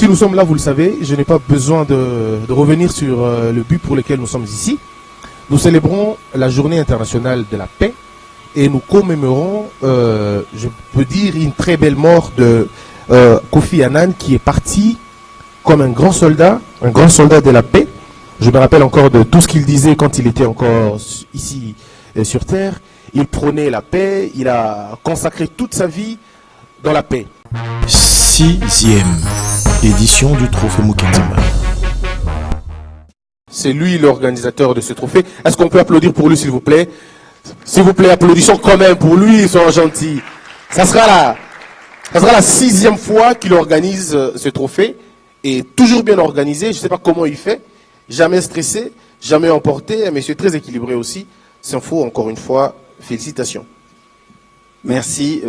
nous sommes là, vous le savez, je n'ai pas besoin de revenir sur le but pour lequel nous sommes ici. Nous célébrons la journée internationale de la paix et nous commémorons, je peux dire, une très belle mort de Kofi Annan qui est parti comme un grand soldat de la paix. Je me rappelle encore de tout ce qu'il disait quand il était encore ici sur Terre. Il prônait la paix, il a consacré toute sa vie dans la paix. 6e édition du trophée Mukenzima. C'est lui l'organisateur de ce trophée. Est-ce qu'on peut applaudir pour lui, s'il vous plaît? S'il vous plaît, applaudissons quand même pour lui, ils sont gentils. Ça sera la 6e fois qu'il organise ce trophée. Et toujours bien organisé, je ne sais pas comment il fait. Jamais stressé, jamais emporté. Un monsieur très équilibré aussi. S'info, encore une fois, félicitations. Merci.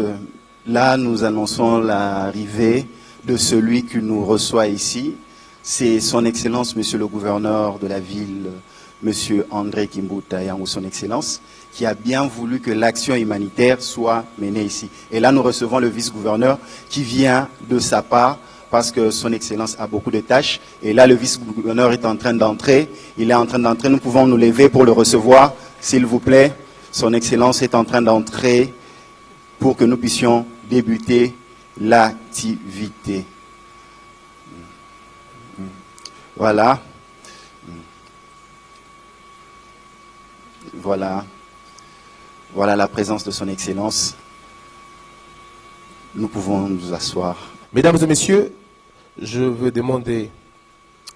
Là, nous annonçons l'arrivée de celui qui nous reçoit ici. C'est son Excellence, Monsieur le Gouverneur de la ville, Monsieur André Kimbuta Yango, son Excellence, qui a bien voulu que l'action humanitaire soit menée ici. Et là, nous recevons le vice-gouverneur qui vient de sa part, parce que son Excellence a beaucoup de tâches. Et là, le vice-gouverneur est en train d'entrer. Il est en train d'entrer. Nous pouvons nous lever pour le recevoir, s'il vous plaît. Son Excellence est en train d'entrer pour que nous puissions débuter l'activité. Voilà. Voilà. Voilà la présence de son Excellence. Nous pouvons nous asseoir. Mesdames et messieurs, je veux vous demander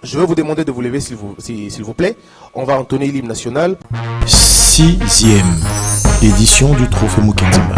de vous lever s'il vous plaît. On va entonner l'hymne national. 6e édition du trophée Mukenzima.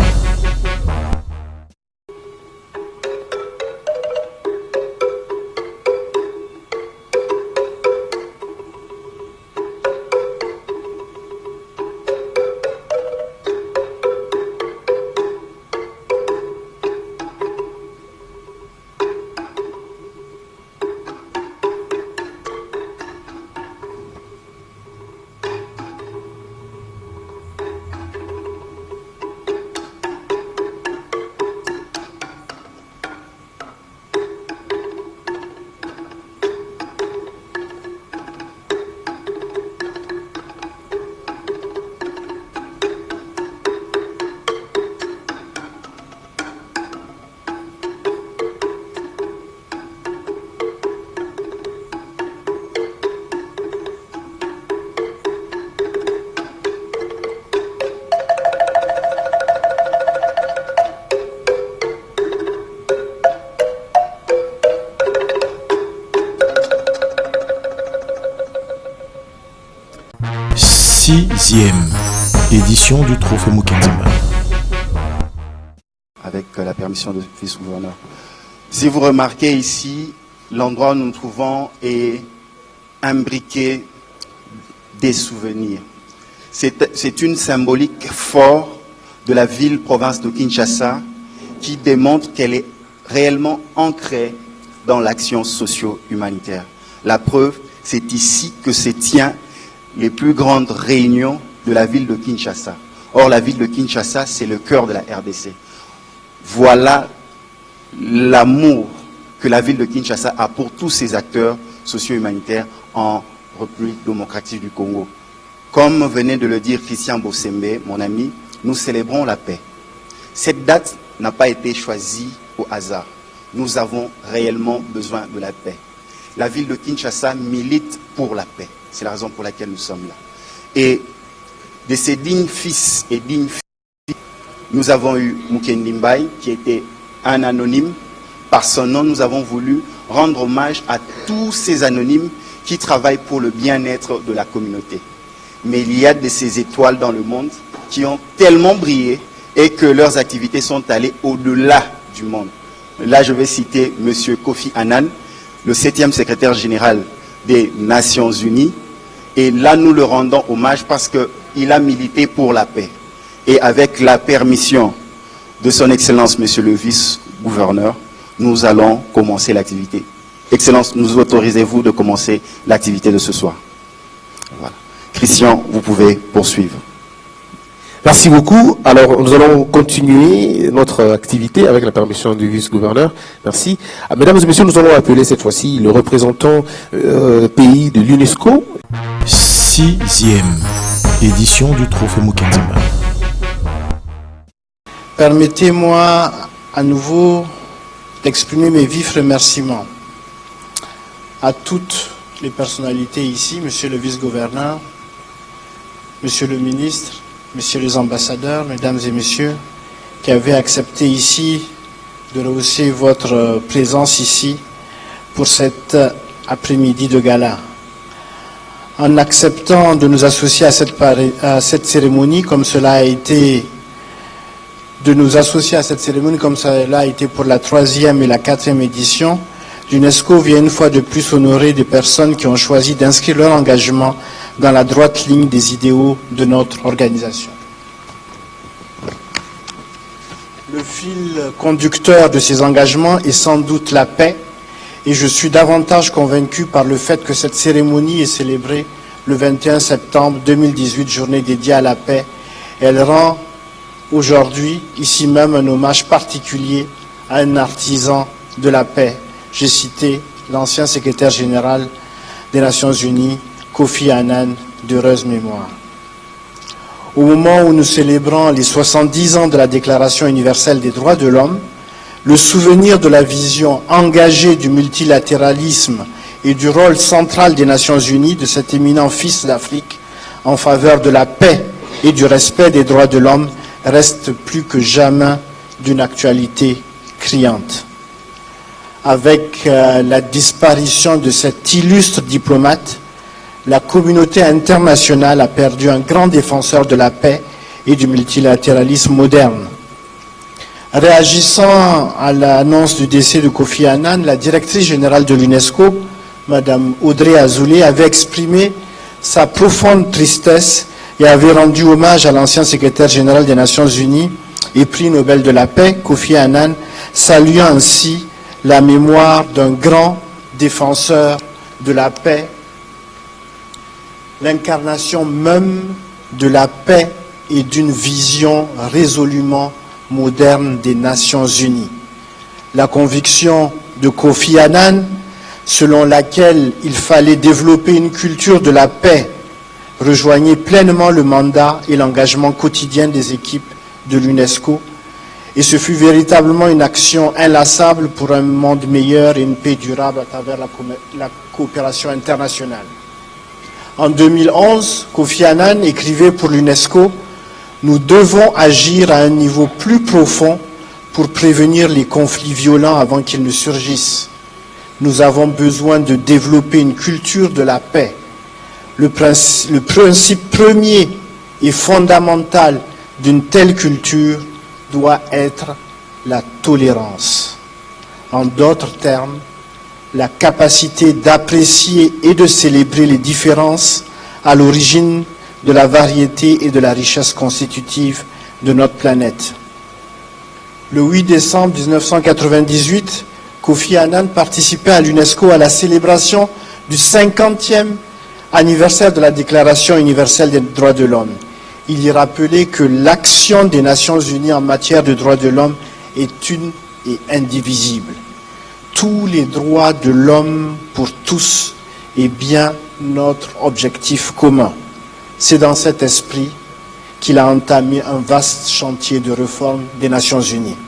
Sixième édition du trophée Mukenzima. Avec la permission du vice-gouverneur. Si vous remarquez ici, l'endroit où nous nous trouvons est imbriqué des souvenirs. C'est une symbolique forte de la ville-province de Kinshasa qui démontre qu'elle est réellement ancrée dans l'action socio-humanitaire. La preuve, c'est ici que se tient les plus grandes réunions de la ville de Kinshasa. Or, la ville de Kinshasa, c'est le cœur de la RDC. Voilà l'amour que la ville de Kinshasa a pour tous ses acteurs socio-humanitaires en République démocratique du Congo. Comme venait de le dire Christian Bossembe, mon ami, nous célébrons la paix. Cette date n'a pas été choisie au hasard. Nous avons réellement besoin de la paix. La ville de Kinshasa milite pour la paix. C'est la raison pour laquelle nous sommes là. Et de ces dignes fils et dignes filles, nous avons eu Mukendi Mbai, qui était un anonyme. Par son nom, nous avons voulu rendre hommage à tous ces anonymes qui travaillent pour le bien-être de la communauté. Mais il y a de ces étoiles dans le monde qui ont tellement brillé et que leurs activités sont allées au-delà du monde. Là, je vais citer M. Kofi Annan, le 7e secrétaire général des Nations Unies. Et là, nous le rendons hommage parce qu'il a milité pour la paix. Et avec la permission de son Excellence, Monsieur le Vice-gouverneur, nous allons commencer l'activité. Excellence, nous autorisez-vous de commencer l'activité de ce soir? Voilà. Christian, vous pouvez poursuivre. Merci beaucoup. Alors, nous allons continuer notre activité avec la permission du vice-gouverneur. Merci. Mesdames et messieurs, nous allons appeler cette fois-ci le représentant pays de l'UNESCO. 6e édition du Trophée Mukanzimba. Permettez-moi à nouveau d'exprimer mes vifs remerciements à toutes les personnalités ici, monsieur le vice-gouverneur, monsieur le ministre, messieurs les ambassadeurs, mesdames et messieurs, qui avez accepté ici de rehausser votre présence ici pour cet après-midi de gala. En acceptant de nous associer à cette cérémonie, comme cela a été pour la 3e et la 4e édition, l'UNESCO vient une fois de plus honorer des personnes qui ont choisi d'inscrire leur engagement dans la droite ligne des idéaux de notre organisation. Le fil conducteur de ces engagements est sans doute la paix, et je suis davantage convaincu par le fait que cette cérémonie est célébrée le 21 septembre 2018, journée dédiée à la paix. Elle rend aujourd'hui, ici même, un hommage particulier à un artisan de la paix. J'ai cité l'ancien secrétaire général des Nations Unies, Kofi Annan, d'heureuse mémoire. Au moment où nous célébrons les 70 ans de la Déclaration universelle des droits de l'homme, le souvenir de la vision engagée du multilatéralisme et du rôle central des Nations Unies, de cet éminent fils d'Afrique, en faveur de la paix et du respect des droits de l'homme, reste plus que jamais d'une actualité criante. Avec la disparition de cet illustre diplomate, la communauté internationale a perdu un grand défenseur de la paix et du multilatéralisme moderne. Réagissant à l'annonce du décès de Kofi Annan, la directrice générale de l'UNESCO, Madame Audrey Azoulay, avait exprimé sa profonde tristesse et avait rendu hommage à l'ancien secrétaire général des Nations Unies et prix Nobel de la paix, Kofi Annan, saluant ainsi la mémoire d'un grand défenseur de la paix, l'incarnation même de la paix et d'une vision résolument moderne des Nations Unies. La conviction de Kofi Annan, selon laquelle il fallait développer une culture de la paix, rejoignait pleinement le mandat et l'engagement quotidien des équipes de l'UNESCO, et ce fut véritablement une action inlassable pour un monde meilleur et une paix durable à travers la coopération internationale. En 2011, Kofi Annan écrivait pour l'UNESCO « Nous devons agir à un niveau plus profond pour prévenir les conflits violents avant qu'ils ne surgissent. Nous avons besoin de développer une culture de la paix. Le principe premier et fondamental d'une telle culture doit être la tolérance. En d'autres termes, la capacité d'apprécier et de célébrer les différences à l'origine de la variété et de la richesse constitutive de notre planète. Le 8 décembre 1998, Kofi Annan participait à l'UNESCO à la célébration du 50e anniversaire de la Déclaration universelle des droits de l'homme. Il y rappelait que l'action des Nations Unies en matière de droits de l'homme est une et indivisible. Tous les droits de l'homme pour tous est bien notre objectif commun. C'est dans cet esprit qu'il a entamé un vaste chantier de réforme des Nations Unies.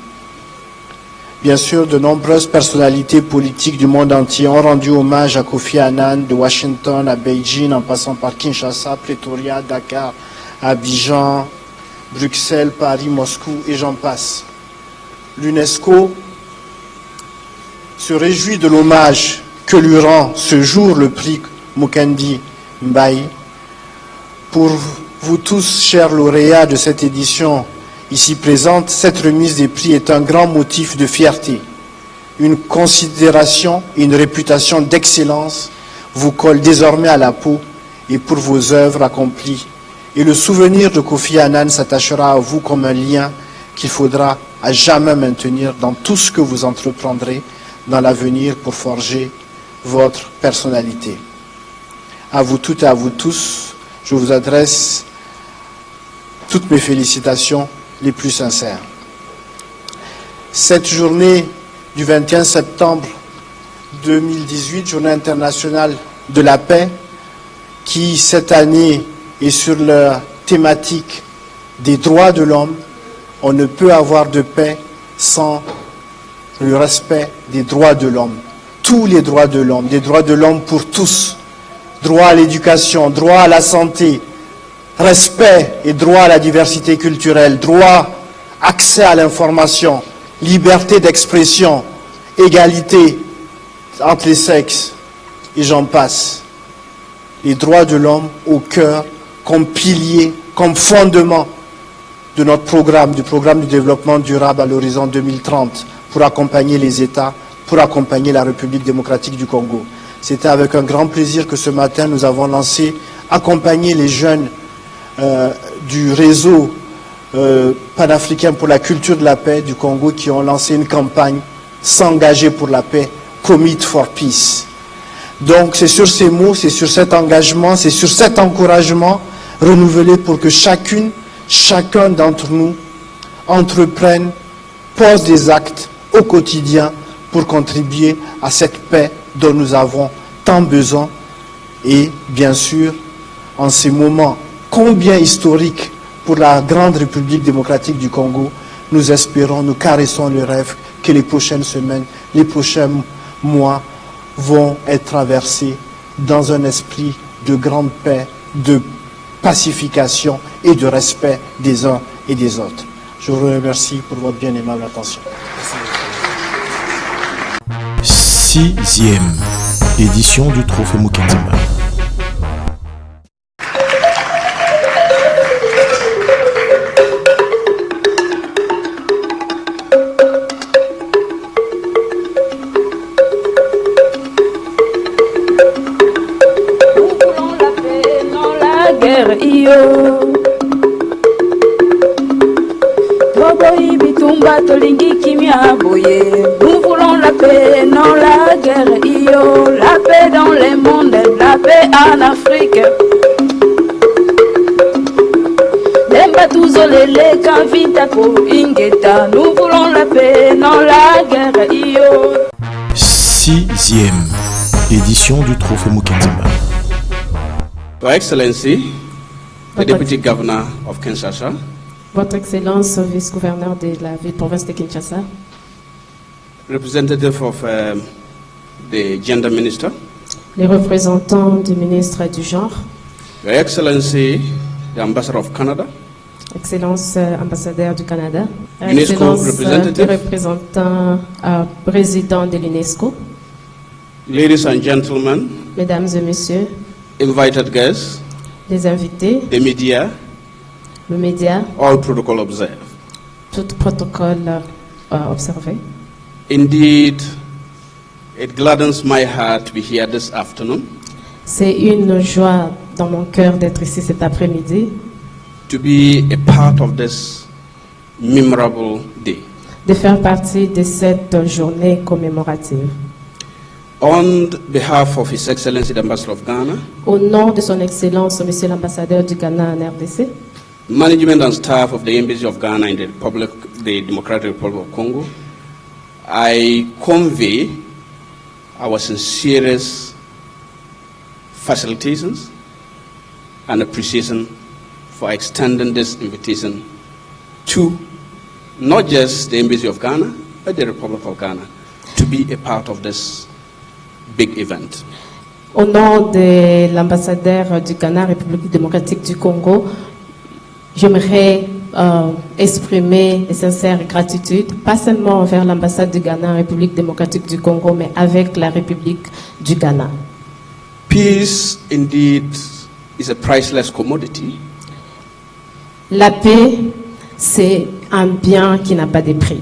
Bien sûr, de nombreuses personnalités politiques du monde entier ont rendu hommage à Kofi Annan, de Washington à Beijing, en passant par Kinshasa, Pretoria, Dakar, Abidjan, Bruxelles, Paris, Moscou et j'en passe. L'UNESCO se réjouit de l'hommage que lui rend ce jour le prix Mukendi Mbaye. Pour vous tous, chers lauréats de cette édition ici présente, cette remise des prix est un grand motif de fierté. Une considération et une réputation d'excellence vous collent désormais à la peau et pour vos œuvres accomplies. Et le souvenir de Kofi Annan s'attachera à vous comme un lien qu'il faudra à jamais maintenir dans tout ce que vous entreprendrez dans l'avenir pour forger votre personnalité. À vous toutes et à vous tous, je vous adresse toutes mes félicitations les plus sincères. Cette journée du 21 septembre 2018, journée internationale de la paix, qui cette année est sur la thématique des droits de l'homme. On ne peut avoir de paix sans le respect des droits de l'homme. Tous les droits de l'homme, des droits de l'homme pour tous. Droit à l'éducation, droit à la santé, respect et droit à la diversité culturelle, droit, accès à l'information, liberté d'expression, égalité entre les sexes, et j'en passe. Les droits de l'homme au cœur, comme pilier, comme fondement de notre programme, du programme de développement durable à l'horizon 2030, pour accompagner les États, pour accompagner la République démocratique du Congo. C'était avec un grand plaisir que ce matin nous avons lancé, accompagner les jeunes du réseau panafricain pour la culture de la paix du Congo qui ont lancé une campagne s'engager pour la paix, Commit for Peace. Donc c'est sur ces mots, c'est sur cet engagement, c'est sur cet encouragement renouvelé pour que chacun d'entre nous entreprenne, pose des actes au quotidien pour contribuer à cette paix dont nous avons tant besoin. Et bien sûr, en ces moments combien historiques pour la grande République démocratique du Congo, nous espérons, nous caressons le rêve que les prochaines semaines, les prochains mois vont être traversés dans un esprit de grande paix, de pacification et de respect des uns et des autres. Je vous remercie pour votre bien aimable attention. 6e édition du Trophée Mukanzimba. Nous voulons la paix, non la guerre, la paix dans le monde, la paix en Afrique. Nous voulons la paix, non la guerre, 6e édition du Trophée Mukanzimba. Your Excellency, the Deputy Governor of Kinshasa, Votre Excellence, vice-gouverneur de la ville-province de Kinshasa, representative of the Gender Minister, les représentants du ministre du Genre, Your Excellency, the Ambassador of Canada, Excellence ambassadeur du Canada, UNESCO Excellence representative, représentant président de l'UNESCO, ladies and gentlemen, mesdames et messieurs, invited guests, les invités, the media, le média, all protocol observed. tout protocole observé. Indeed, it gladdens my heart to be here this afternoon C'est une joie dans mon cœur d'être ici cet après-midi, to be a part of this memorable day. de faire partie de cette journée commémorative. On behalf of His Excellency the Ambassador of Ghana, Au nom de son Excellence, Monsieur l'ambassadeur du Ghana en RDC, management and staff of the Embassy of Ghana in the Democratic Republic of Congo, I convey our sincerest facilitations and appreciation for extending this invitation to not just the Embassy of Ghana, but the Republic of Ghana, to be a part of this big event. au nom de l'ambassadeur du Ghana, République démocratique du Congo, j'aimerais exprimer une sincère gratitude, pas seulement envers l'ambassade du Ghana, République démocratique du Congo, mais avec la République du Ghana. Peace, indeed, is a priceless commodity. La paix, c'est un bien qui n'a pas de prix.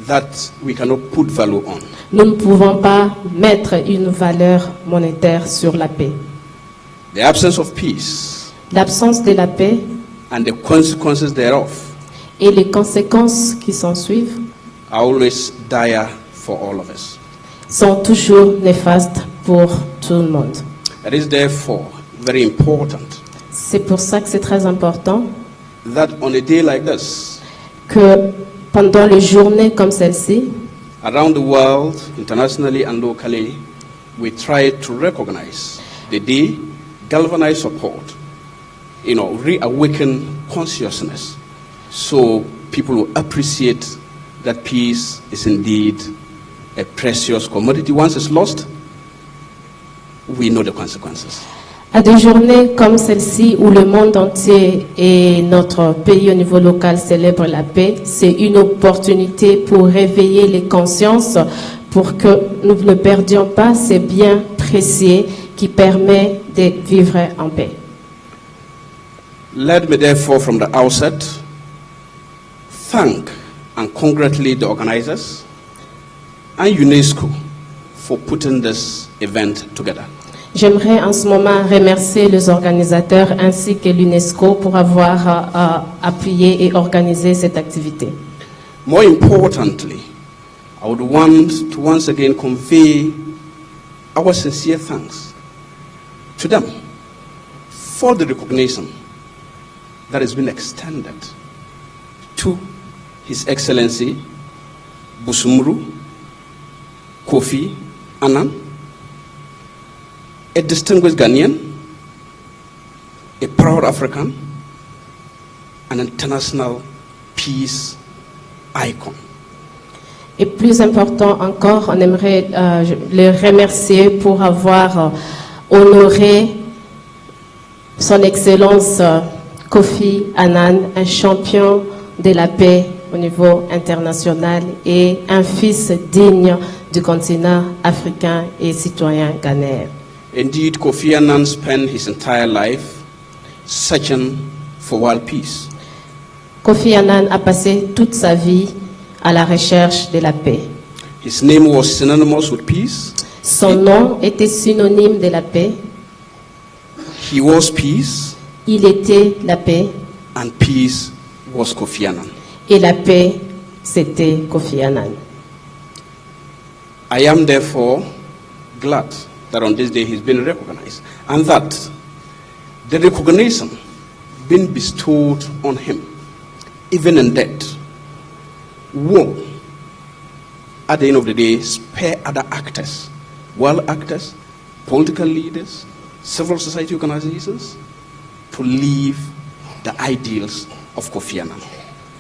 That we cannot put value on. Nous ne pouvons pas mettre une valeur monétaire sur la paix. The absence of peace L'absence de la paix and the consequences thereof et les conséquences qui s'en suivent are always dire for all of us. sont toujours néfastes pour tout le monde. It is therefore very important C'est pour ça que c'est très important that on a day like this, que pendant les journées comme celle-ci, around the world, internationally and locally, we try to recognize the day, galvanize support, reawaken consciousness, so people will appreciate that peace is indeed a precious commodity. Once it's lost, we know the consequences. à des journées comme celle-ci où le monde entier et notre pays au niveau local célèbrent la paix, c'est une opportunité pour réveiller les consciences, pour que nous ne perdions pas ces biens précieux qui permettent de vivre en paix. Let me therefore from the outset thank and congratulate the organizers and UNESCO for putting this event together. J'aimerais en ce moment remercier les organisateurs ainsi que l'UNESCO pour avoir appuyé et organisé cette activité. More importantly, I would want to once again convey our sincere thanks to them for the recognition that has been extended to His Excellency Busumru Kofi Annan, a distinguished Ghanaian, a proud African, an international peace icon. Et plus important encore, on aimerait les remercier pour avoir honoré son Excellence Kofi Annan, un champion de la paix au niveau international et un fils digne du continent africain et citoyen ghanéen. Indeed, Kofi Annan spent his entire life searching for world peace. Kofi Annan a passé toute sa vie à la recherche de la paix. His name was synonymous with peace. Son nom était synonyme de la paix. He was peace, Il était la paix and peace was Kofi Annan. et la paix, c'était Kofi Annan. I am therefore glad that on this day he's been recognized, and that the recognition being bestowed on him, even in death, will, at the end of the day, spare other actors, world actors, political leaders, civil society organizations, to live the ideals of Kofi Annan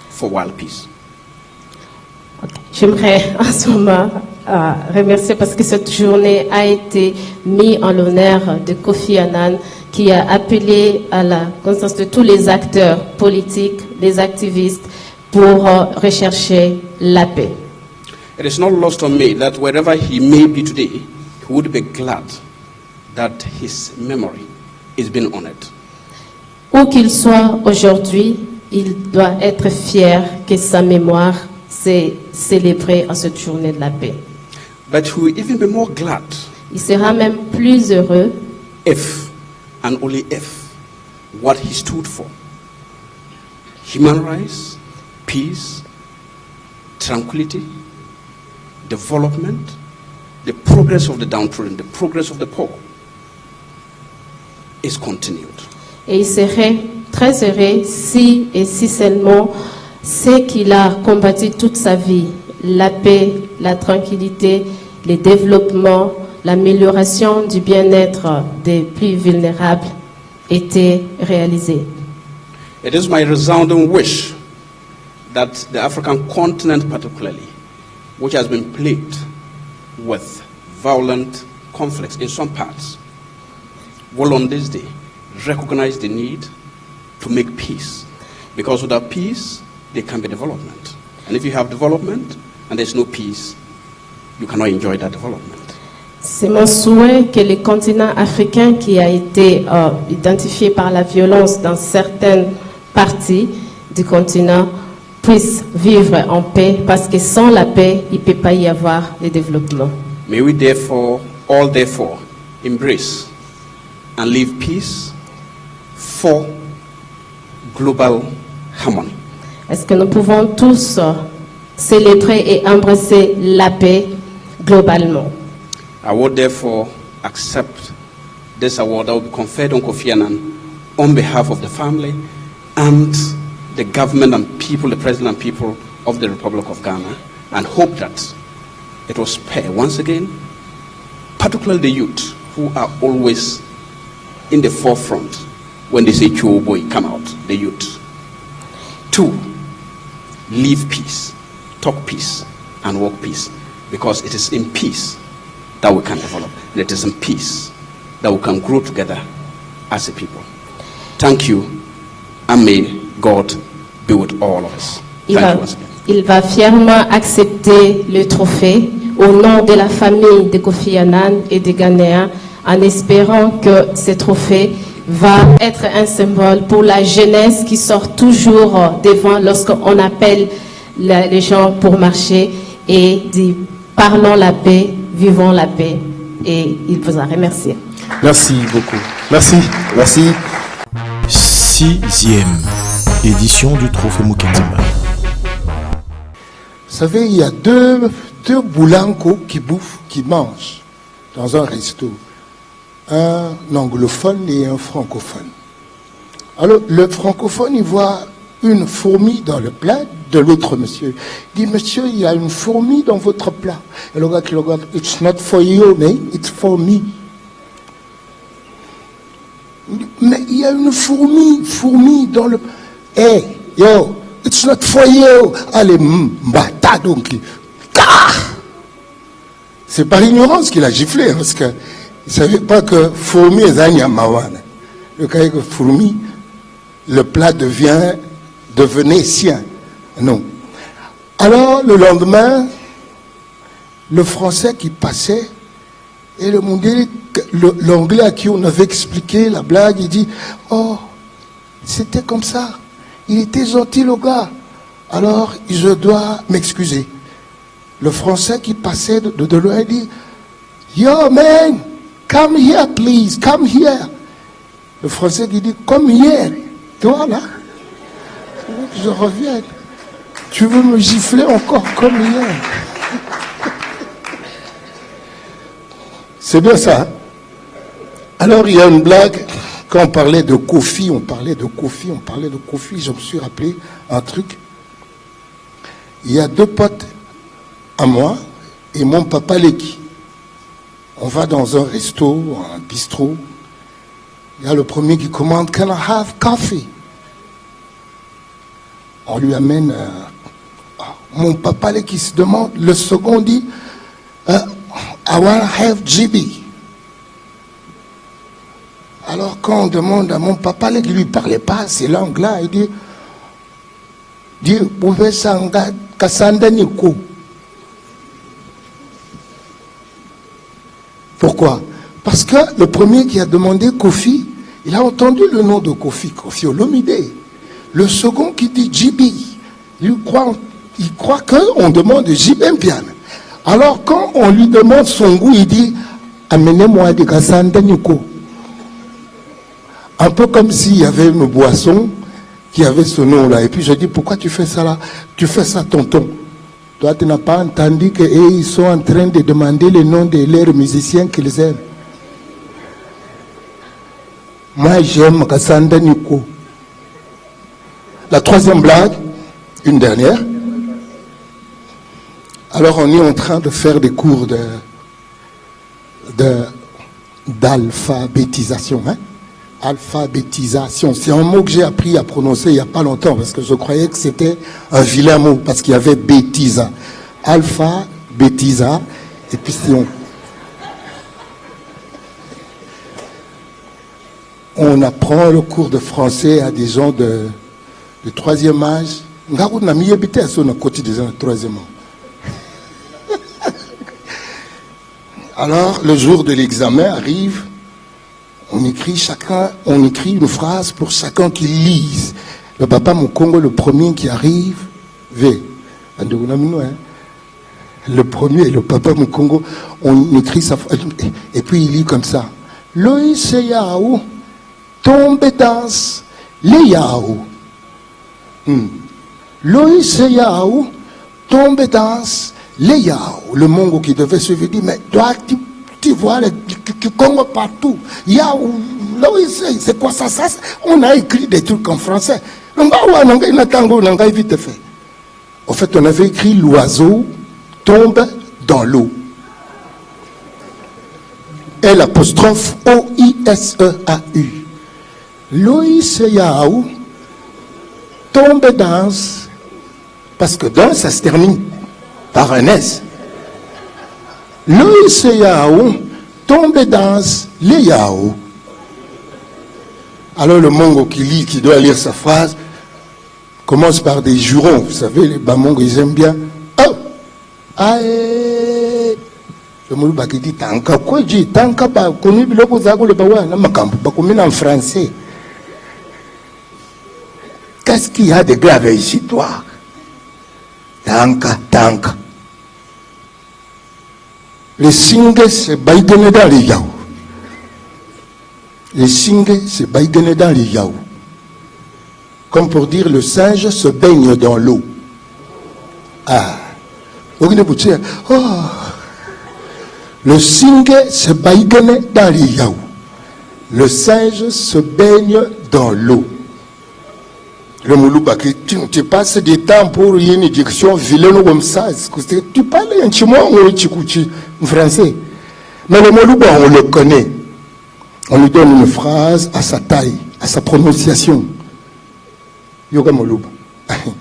for world peace. J'aimerais en ce moment remercier parce que cette journée a été mise en l'honneur de Kofi Annan qui a appelé à la conscience de tous les acteurs politiques, les activistes pour rechercher la paix. It is not lost on me that wherever he may be today, he would be glad that his memory is being honored. Où qu'il soit aujourd'hui, il doit être fier que sa mémoire s'est célébrée en cette journée de la paix. But he will even be more glad Il sera même plus heureux if, and only if, what he stood for, human rights, peace, tranquility, development, the progress of the downtrodden, the progress of the poor, is continued. et il serait très heureux si et si seulement ce qu'il a combattu toute sa vie, la paix, la tranquillité, le développement, l'amélioration du bien-être des plus vulnérables était réalisé. It is my resounding wish that the African continent particularly, which has been plagued with violent conflicts in some parts, will on this day recognize the need to make peace. Because without peace, there can be development. And if you have development and there's no peace, you cannot enjoy that development. C'est mon souhait que le continent africain qui a été identifié par la violence dans certaines parties du continent puisse vivre en paix parce que sans la paix, il ne peut pas y avoir de développement. May we therefore, all therefore, embrace and live peace for global harmony. Est-ce que nous pouvons tous célébrer et embrasser la paix globalement? I would therefore accept this award that will be conferred on Kofi Annan on behalf of the family and the government and people, the president and people of the Republic of Ghana, and hope that it will spare once again, particularly the youth who are always in the forefront when they say Chuo boy, come out, the youth. 2, live peace, talk peace, and walk peace, because it is in peace that we can develop, and it is in peace that we can grow together as a people. Thank you, and may God be with all of us. Thank you once again. Il va fièrement accepter le trophée au nom de la famille de Kofi Annan et des Ghanéens, en espérant que ce trophée va être un symbole pour la jeunesse qui sort toujours devant lorsqu'on appelle les gens pour marcher et dit « Parlons la paix, vivons la paix ». Et il vous a remercié. Merci beaucoup. Merci. Merci. 6e édition du Trophée Mukenzimba. Vous savez, il y a deux boulankos qui bouffent, qui mangent dans un resto. Un anglophone et un francophone. Alors, le francophone, il voit une fourmi dans le plat de l'autre monsieur. Il dit, monsieur, il y a une fourmi dans votre plat. Et le gars qui regarde, it's not for you, man, it's for me. Mais il y a une fourmi dans le... Hey, yo, it's not for you. Allez, mbata donc. C'est par ignorance qu'il a giflé, hein, parce qu'il ne savait pas que fourmi est Zanyamawana. Le cas que fourmi, le plat devenait sien. Non. Alors, le lendemain, le français qui passait, et l'anglais à qui on avait expliqué la blague, il dit, oh, c'était comme ça. Il était gentil, le gars. Alors, je dois m'excuser. Le français qui passait de loin dit, yo, man, come here, please, come here. Le français qui dit, come here. Toi, là, je reviens. Tu veux me gifler encore comme hier? C'est bien ça. Alors, il y a une blague. Quand on parlait de Kofi, je me suis rappelé un truc. Il y a 2 potes à moi et mon papa Leki. On va dans un resto, un bistrot. Il y a le premier qui commande, can I have coffee? On lui amène mon papa Leki se demande. Le second dit, I want to have GB. Alors quand on demande à mon papa Leki, il ne lui parlait pas ces langues-là, il dit, pouvez sanga kasanda niko. Pourquoi? Parce que le premier qui a demandé Kofi, il a entendu le nom de Kofi, Kofi Olomide. Le second qui dit Jibi, il croit qu'on demande Jibempian. Alors quand on lui demande son goût, il dit amenez-moi des Kassanda Niko. Un peu comme s'il y avait une boisson qui avait ce nom-là. Et puis je dis, pourquoi tu fais ça là? Tu fais ça, tonton. Toi, tu n'as pas entendu qu'ils sont en train de demander le nom de leurs musiciens qu'ils aiment. Moi, j'aime Kassanda Niko. La 3e blague, une dernière. Alors, on est en train de faire des cours d'alphabétisation. Hein? Alphabétisation. C'est un mot que j'ai appris à prononcer il n'y a pas longtemps parce que je croyais que c'était un vilain mot parce qu'il y avait bêtisa. Alpha, bêtisa, et puis on apprend le cours de français à des gens de 3e âge. Alors, le jour de l'examen arrive. On écrit une phrase pour chacun qui lise. Le papa Mukongo, le premier qui arrive, le premier, le papa Mukongo, on écrit sa phrase, et puis il lit comme ça. Loïs Yaou, tombe dans les Yaou. Loïs Yaou, tombe dans les Yaou. Le Mongo qui devait suivre dit, mais toi, tu vois le Congo partout. Yaou, c'est quoi ça? On a écrit des trucs en français. Vite fait. En fait, on avait écrit l'oiseau tombe dans l'eau. L'apostrophe O-I-S-E-A-U. L'Oïseyaou tombe dans, parce que dans ça se termine par un S. L'Oïseyaou tombe dans les Yahou. Alors le Mongo qui doit lire sa phrase commence par des jurons. Vous savez, les Bamongos, ils aiment bien. Oh! Aïe! Le Moulouba qui dit Tanka, quoi dit Tanka, pas connu, le Bozago, le Bawa, la Makambo, pas connu en français. Qu'est-ce qu'il y a de grave ici, toi? Tanka, Tanka. Les Singles, c'est Baïdene dans les Yahou. Les Singles, c'est Baïdene dans les Yahou. Comme pour dire, le singe se baigne dans l'eau. Ah. Oh. Le singe se baigne dans les Yahou. Le singe se baigne dans l'eau. Le Moulouba, tu passes des temps pour une éducation vilaine comme ça. Tu parles un chinois ou un chikouchi en français. Mais le Moulouba, on le connaît. On lui donne une phrase à sa taille, à sa prononciation. Yoga Moulouba.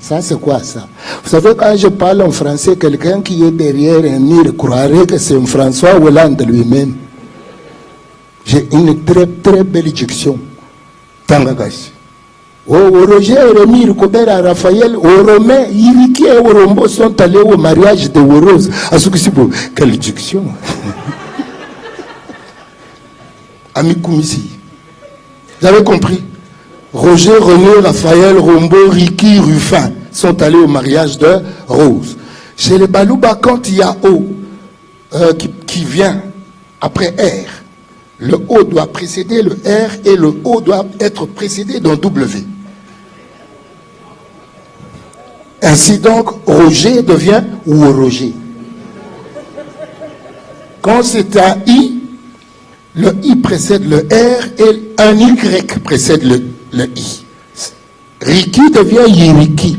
Ça, c'est quoi ça? Vous savez, quand je parle en français, quelqu'un qui est derrière un mur croirait que c'est un François Hollande lui-même. J'ai une très, très belle diction. Tangagashi. Oh, Roger, Rémi, Ricobert, Raphaël, Romain, Iriki et Orombo sont allés au mariage de Rose. À ce que c'est beau. Quelle diction! Ami Koumisi. Vous avez compris? Roger, René, Raphaël, Rombo, Ricky, Ruffin sont allés au mariage de Rose. Chez les Balouba, quand il y a O qui vient après R, le O doit précéder le R et le O doit être précédé d'un W. Ainsi donc, Roger devient Roger. Quand c'est un I, le I précède le R et un Y précède le I. Riki devient Yiriki.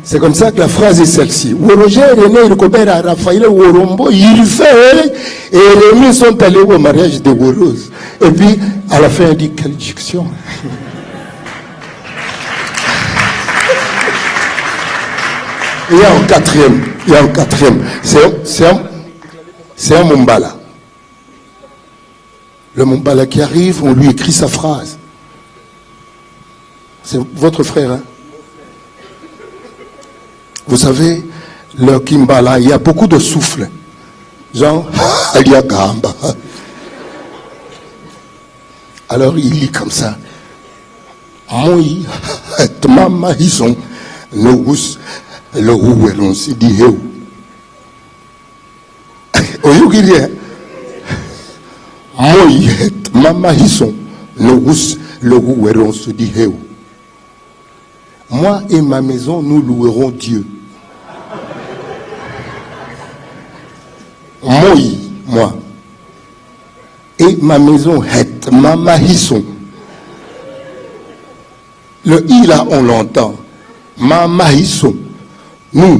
C'est comme ça que la phrase est celle-ci. Roger, René, Ricobert, Raphaël, Orombo, Irifel et Rémi sont allés au mariage de Rose. Et puis, à la fin, il dit, quelle diction! Il y a un quatrième. C'est un Mumbala. Le Mumbala qui arrive, on lui écrit sa phrase. C'est votre frère, hein? Vous savez, le Kimbala, il y a beaucoup de souffle. Genre, Alia Gamba. Alors il lit comme ça. Moi, Mama, ils sont le Roueron, c'est dit Heu. Oyugirien. Moi, Mama, ils sont le Roueron, c'est dit Heu. Moi et ma maison, nous louerons Dieu. Moi. Et ma maison, Mama Hisson. Le I là, on l'entend. Mama Hisson. Nous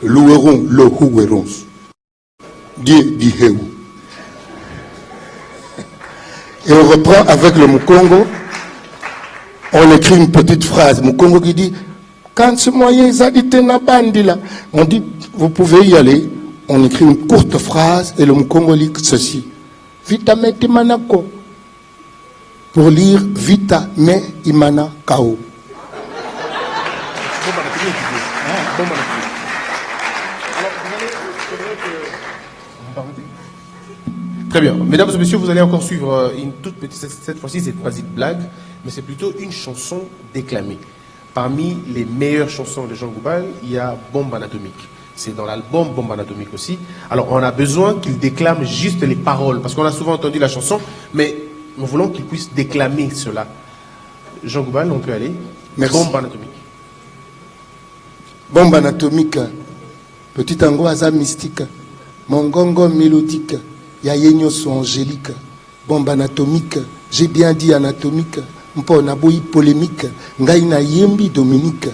louerons le Houerons. Dieu dit Heu. Et on reprend avec le Mukongo. On écrit une petite phrase. Mukongo qui dit, quand ce moyen zadité na bandi là, on dit, vous pouvez y aller. On écrit une courte phrase et le Mukongo lit ceci. Vita me timana ko. Pour lire Vita me imana kao. Très bien. Mesdames et messieurs, vous allez encore suivre une toute petite, cette fois-ci, c'est pas une blague, mais c'est plutôt une chanson déclamée. Parmi les meilleures chansons de Jean Goubal, il y a Bombe Anatomique. C'est dans l'album Bombe Anatomique aussi. Alors, on a besoin qu'il déclame juste les paroles, parce qu'on a souvent entendu la chanson, mais nous voulons qu'il puisse déclamer cela. Jean Goubal, on peut aller. Merci. Bombe Anatomique. Bombe Anatomique. Petit angoisse mystique. Mongongo mélodique. Yayenyo sont angélique. Bombe anatomique. J'ai bien dit anatomique. mpo na boyi polémique ngai na yembi Dominique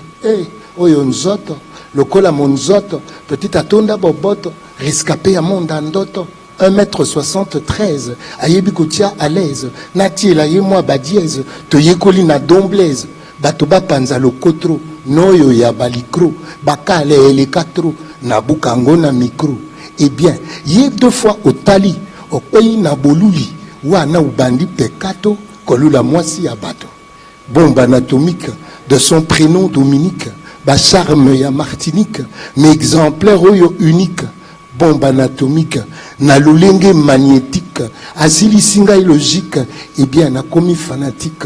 oyo nzoto lokola monzoto petit atonda boboto rescapé ya monde ndoto 1m73 ayebi kotia à l'aise natiela ye mwa badieze toyekoli na domblaise bato bapanza lokotro noyo ya balikro bakale eleka tro na bukango na micro. Eh bien ye 2 fois otali okoyi na boluli wana ubandi pekato kolula mwasi ya bato. Bombe anatomique de son prénom Dominique, ba charme ya Martinique, mais exemplaire oyo unique. Bombe anatomique na lolenge magnétique, asili singa logique, et bien na komi fanatique.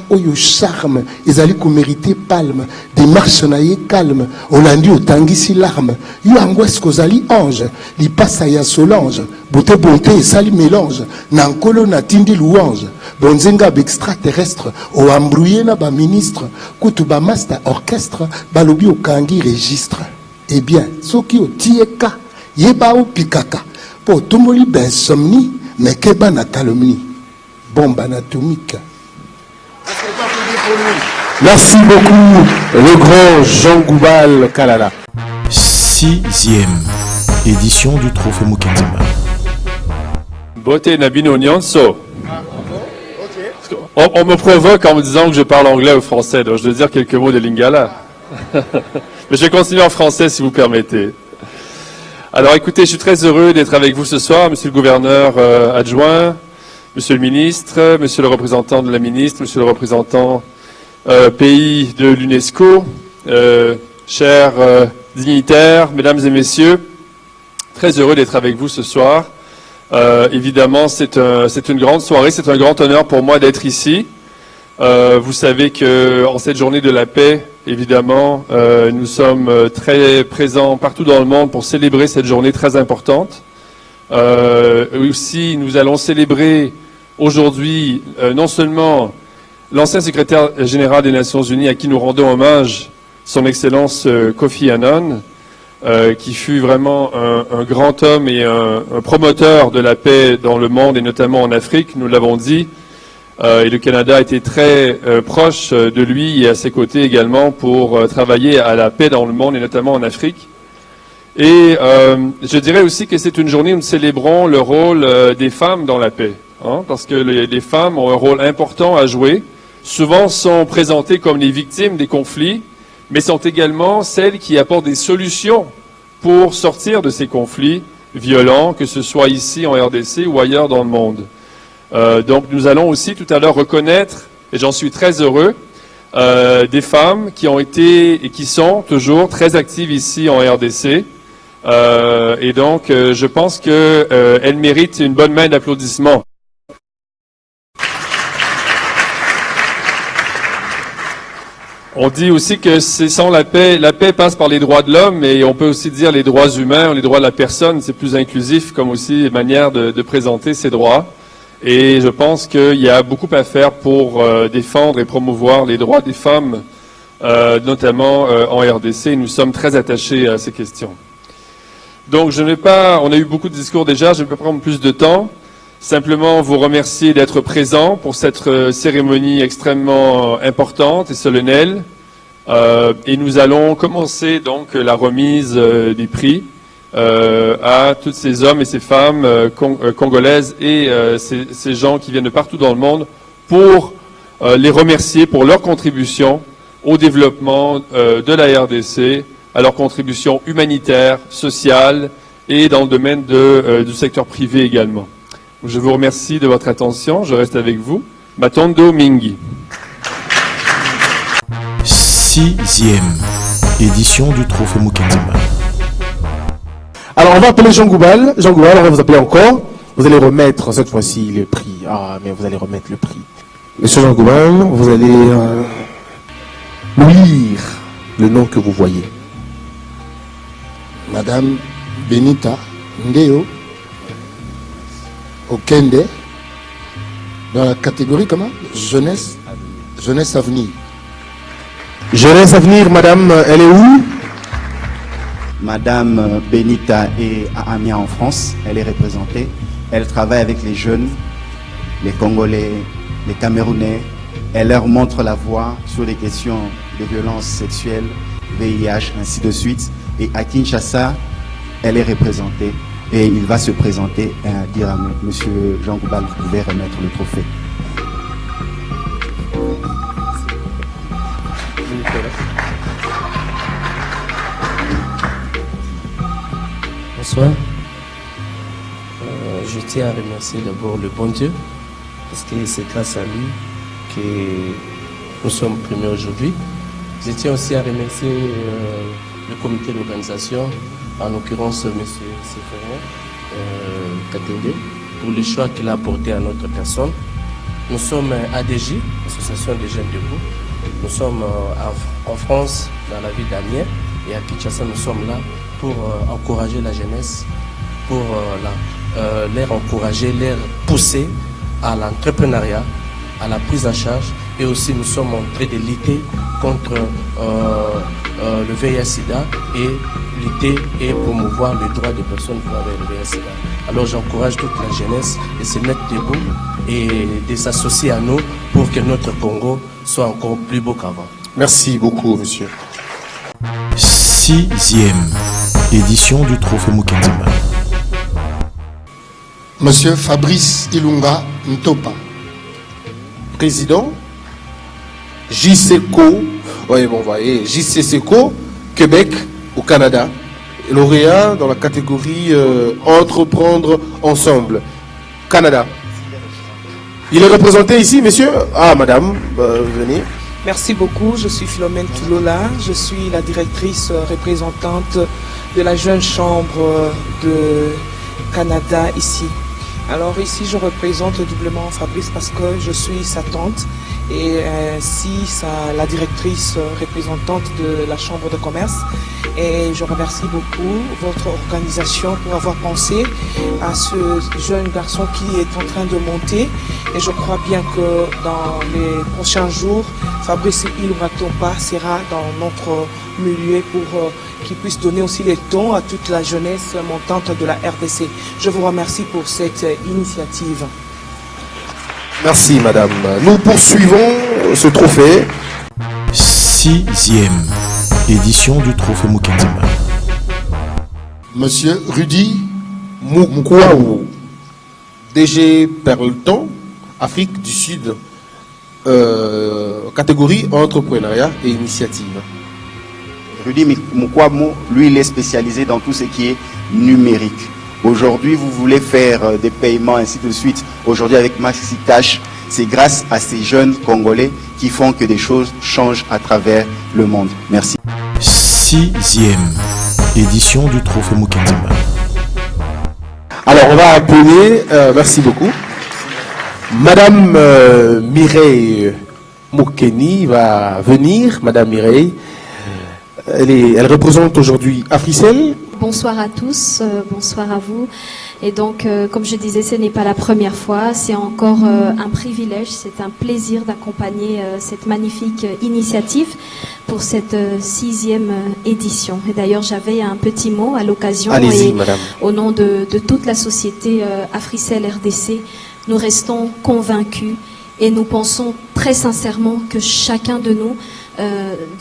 Oyo charme, ezali ko mériter palme, démarche na ye calme, olandi otangisi larme, yo angoisse kozali ange, li passa ya Solange, beauté bonté et sali mélange, na nkolo na tindi louange, bonzenga extraterrestre, o embrouillé na ba ministre, kutu ba master orchestre, balobi okangi registre. Eh bien, soki o tieka, yeba o pikaka, po tomoli ben somni, mais keba na calomnie. Bombe anatomique. Merci beaucoup, le grand Jean Goubal Kalala. 6e édition du Trophée Mukanzima. Beauté Nabino Nyonso. On me provoque en me disant que je parle anglais ou français, donc je dois dire quelques mots de Lingala. Mais je vais continuer en français si vous permettez. Alors écoutez, je suis très heureux d'être avec vous ce soir, monsieur le gouverneur adjoint, monsieur le ministre, monsieur le représentant de la ministre, monsieur le représentant pays de l'UNESCO, chers dignitaires, mesdames et messieurs, très heureux d'être avec vous ce soir. Évidemment, c'est une grande soirée, c'est un grand honneur pour moi d'être ici. Vous savez qu'en cette journée de la paix, évidemment, nous sommes très présents partout dans le monde pour célébrer cette journée très importante. Aussi, nous allons célébrer aujourd'hui non seulement l'ancien secrétaire général des Nations Unies à qui nous rendons hommage, son Excellence Kofi Annan, qui fut vraiment un grand homme et un promoteur de la paix dans le monde et notamment en Afrique, nous l'avons dit, et le Canada a été très proche de lui et à ses côtés également pour travailler à la paix dans le monde et notamment en Afrique. Et je dirais aussi que c'est une journée où nous célébrons le rôle des femmes dans la paix, parce que les femmes ont un rôle important à jouer, souvent sont présentées comme les victimes des conflits, mais sont également celles qui apportent des solutions pour sortir de ces conflits violents, que ce soit ici en RDC ou ailleurs dans le monde. Donc nous allons aussi tout à l'heure reconnaître, et j'en suis très heureux, des femmes qui ont été et qui sont toujours très actives ici en RDC. Et donc je pense qu'elles méritent une bonne main d'applaudissements. On dit aussi que c'est sans la paix passe par les droits de l'homme, et on peut aussi dire les droits humains, les droits de la personne, c'est plus inclusif comme aussi manière de présenter ces droits. Et je pense qu'il y a beaucoup à faire pour défendre et promouvoir les droits des femmes, notamment en RDC, et nous sommes très attachés à ces questions. Donc on a eu beaucoup de discours déjà, je ne vais pas prendre plus de temps. Simplement vous remercier d'être présents pour cette cérémonie extrêmement importante et solennelle. Et nous allons commencer donc la remise des prix à tous ces hommes et ces femmes congolaises et ces gens qui viennent de partout dans le monde pour les remercier pour leur contribution au développement de la RDC, à leur contribution humanitaire, sociale et dans le domaine du secteur privé également. Je vous remercie de votre attention. Je reste avec vous. Matondo Mingi. 6e édition du Trophée Mukanzima. Alors, on va appeler Jean Goubal. Jean Goubal, on va vous appeler encore. Vous allez remettre cette fois-ci le prix. Ah, mais vous allez remettre le prix. Monsieur Jean Goubal, vous allez lire le nom que vous voyez. Madame Benita Ndeo Okende, dans la catégorie comment? Jeunesse Avenir. Jeunesse Avenir, madame, elle est où? Madame Benita est à Amiens en France, elle est représentée. Elle travaille avec les jeunes, les Congolais les Camerounais. Elle leur montre la voie sur les questions de violences sexuelles, VIH, ainsi de suite. Et à Kinshasa, elle est représentée et il va se présenter et dire à Monsieur Jean Goubal, vous pouvez remettre le trophée. Bonsoir. Je tiens à remercier d'abord le bon Dieu, parce que c'est grâce à lui que nous sommes primés aujourd'hui. Je tiens aussi à remercier le comité d'organisation, en l'occurrence M. Séphorien Katende, pour le choix qu'il a apporté à notre personne. Nous sommes ADJ, Association des Jeunes Debout. Nous sommes en France, dans la ville d'Amiens, et à Kinshasa, nous sommes là pour encourager la jeunesse, pour les encourager, les pousser à l'entrepreneuriat, à la prise en charge, et aussi nous sommes en train de lutter contre le VIH-Sida et lutter et promouvoir le droit des personnes qui ont le VIH-Sida. Alors j'encourage toute la jeunesse de se mettre debout et de s'associer à nous pour que notre Congo soit encore plus beau qu'avant. Merci beaucoup, monsieur. 6e édition du Trophée Mukenzima. Monsieur Fabrice Ilunga Ntopa. Président, JCECO, oui, bon, voyez, JCCECO, Québec, au Canada. Lauréat dans la catégorie Entreprendre ensemble, Canada. Il est représenté ici, messieurs? Ah, madame, venez. Merci beaucoup, je suis Philomène Toulola, je suis la directrice représentante de la Jeune Chambre de Canada ici. Alors ici je représente doublement Fabrice parce que je suis sa tante et la directrice représentante de la Chambre de commerce. Et je remercie beaucoup votre organisation pour avoir pensé à ce jeune garçon qui est en train de monter. Et je crois bien que dans les prochains jours, Fabrice Ilunga Ntopa sera dans notre milieu pour qu'il puisse donner aussi les tons à toute la jeunesse montante de la RDC. Je vous remercie pour cette initiative. Merci, madame. Nous poursuivons ce trophée. 6e édition du Trophée Mukenzima. Monsieur Rudy Moukouaou, DG Perleton, Afrique du Sud, catégorie entrepreneuriat et initiative. Rudy Moukouaou, lui, il est spécialisé dans tout ce qui est numérique. Aujourd'hui, vous voulez faire des paiements, ainsi de suite. Aujourd'hui, avec MaxiCash, c'est grâce à ces jeunes Congolais qui font que des choses changent à travers le monde. Merci. 6e édition du Trophée Mukenzima. Alors, on va appeler, merci beaucoup, Madame Mireille Moukeni va venir. Madame Mireille, elle représente aujourd'hui Africell. Bonsoir à tous, bonsoir à vous. Et donc, comme je disais, ce n'est pas la première fois, c'est encore un privilège, c'est un plaisir d'accompagner cette magnifique initiative pour cette 6e édition. Et d'ailleurs, j'avais un petit mot à l'occasion. Allez-y, et madame. Au nom de toute la société Africell RDC, nous restons convaincus et nous pensons très sincèrement que chacun de nous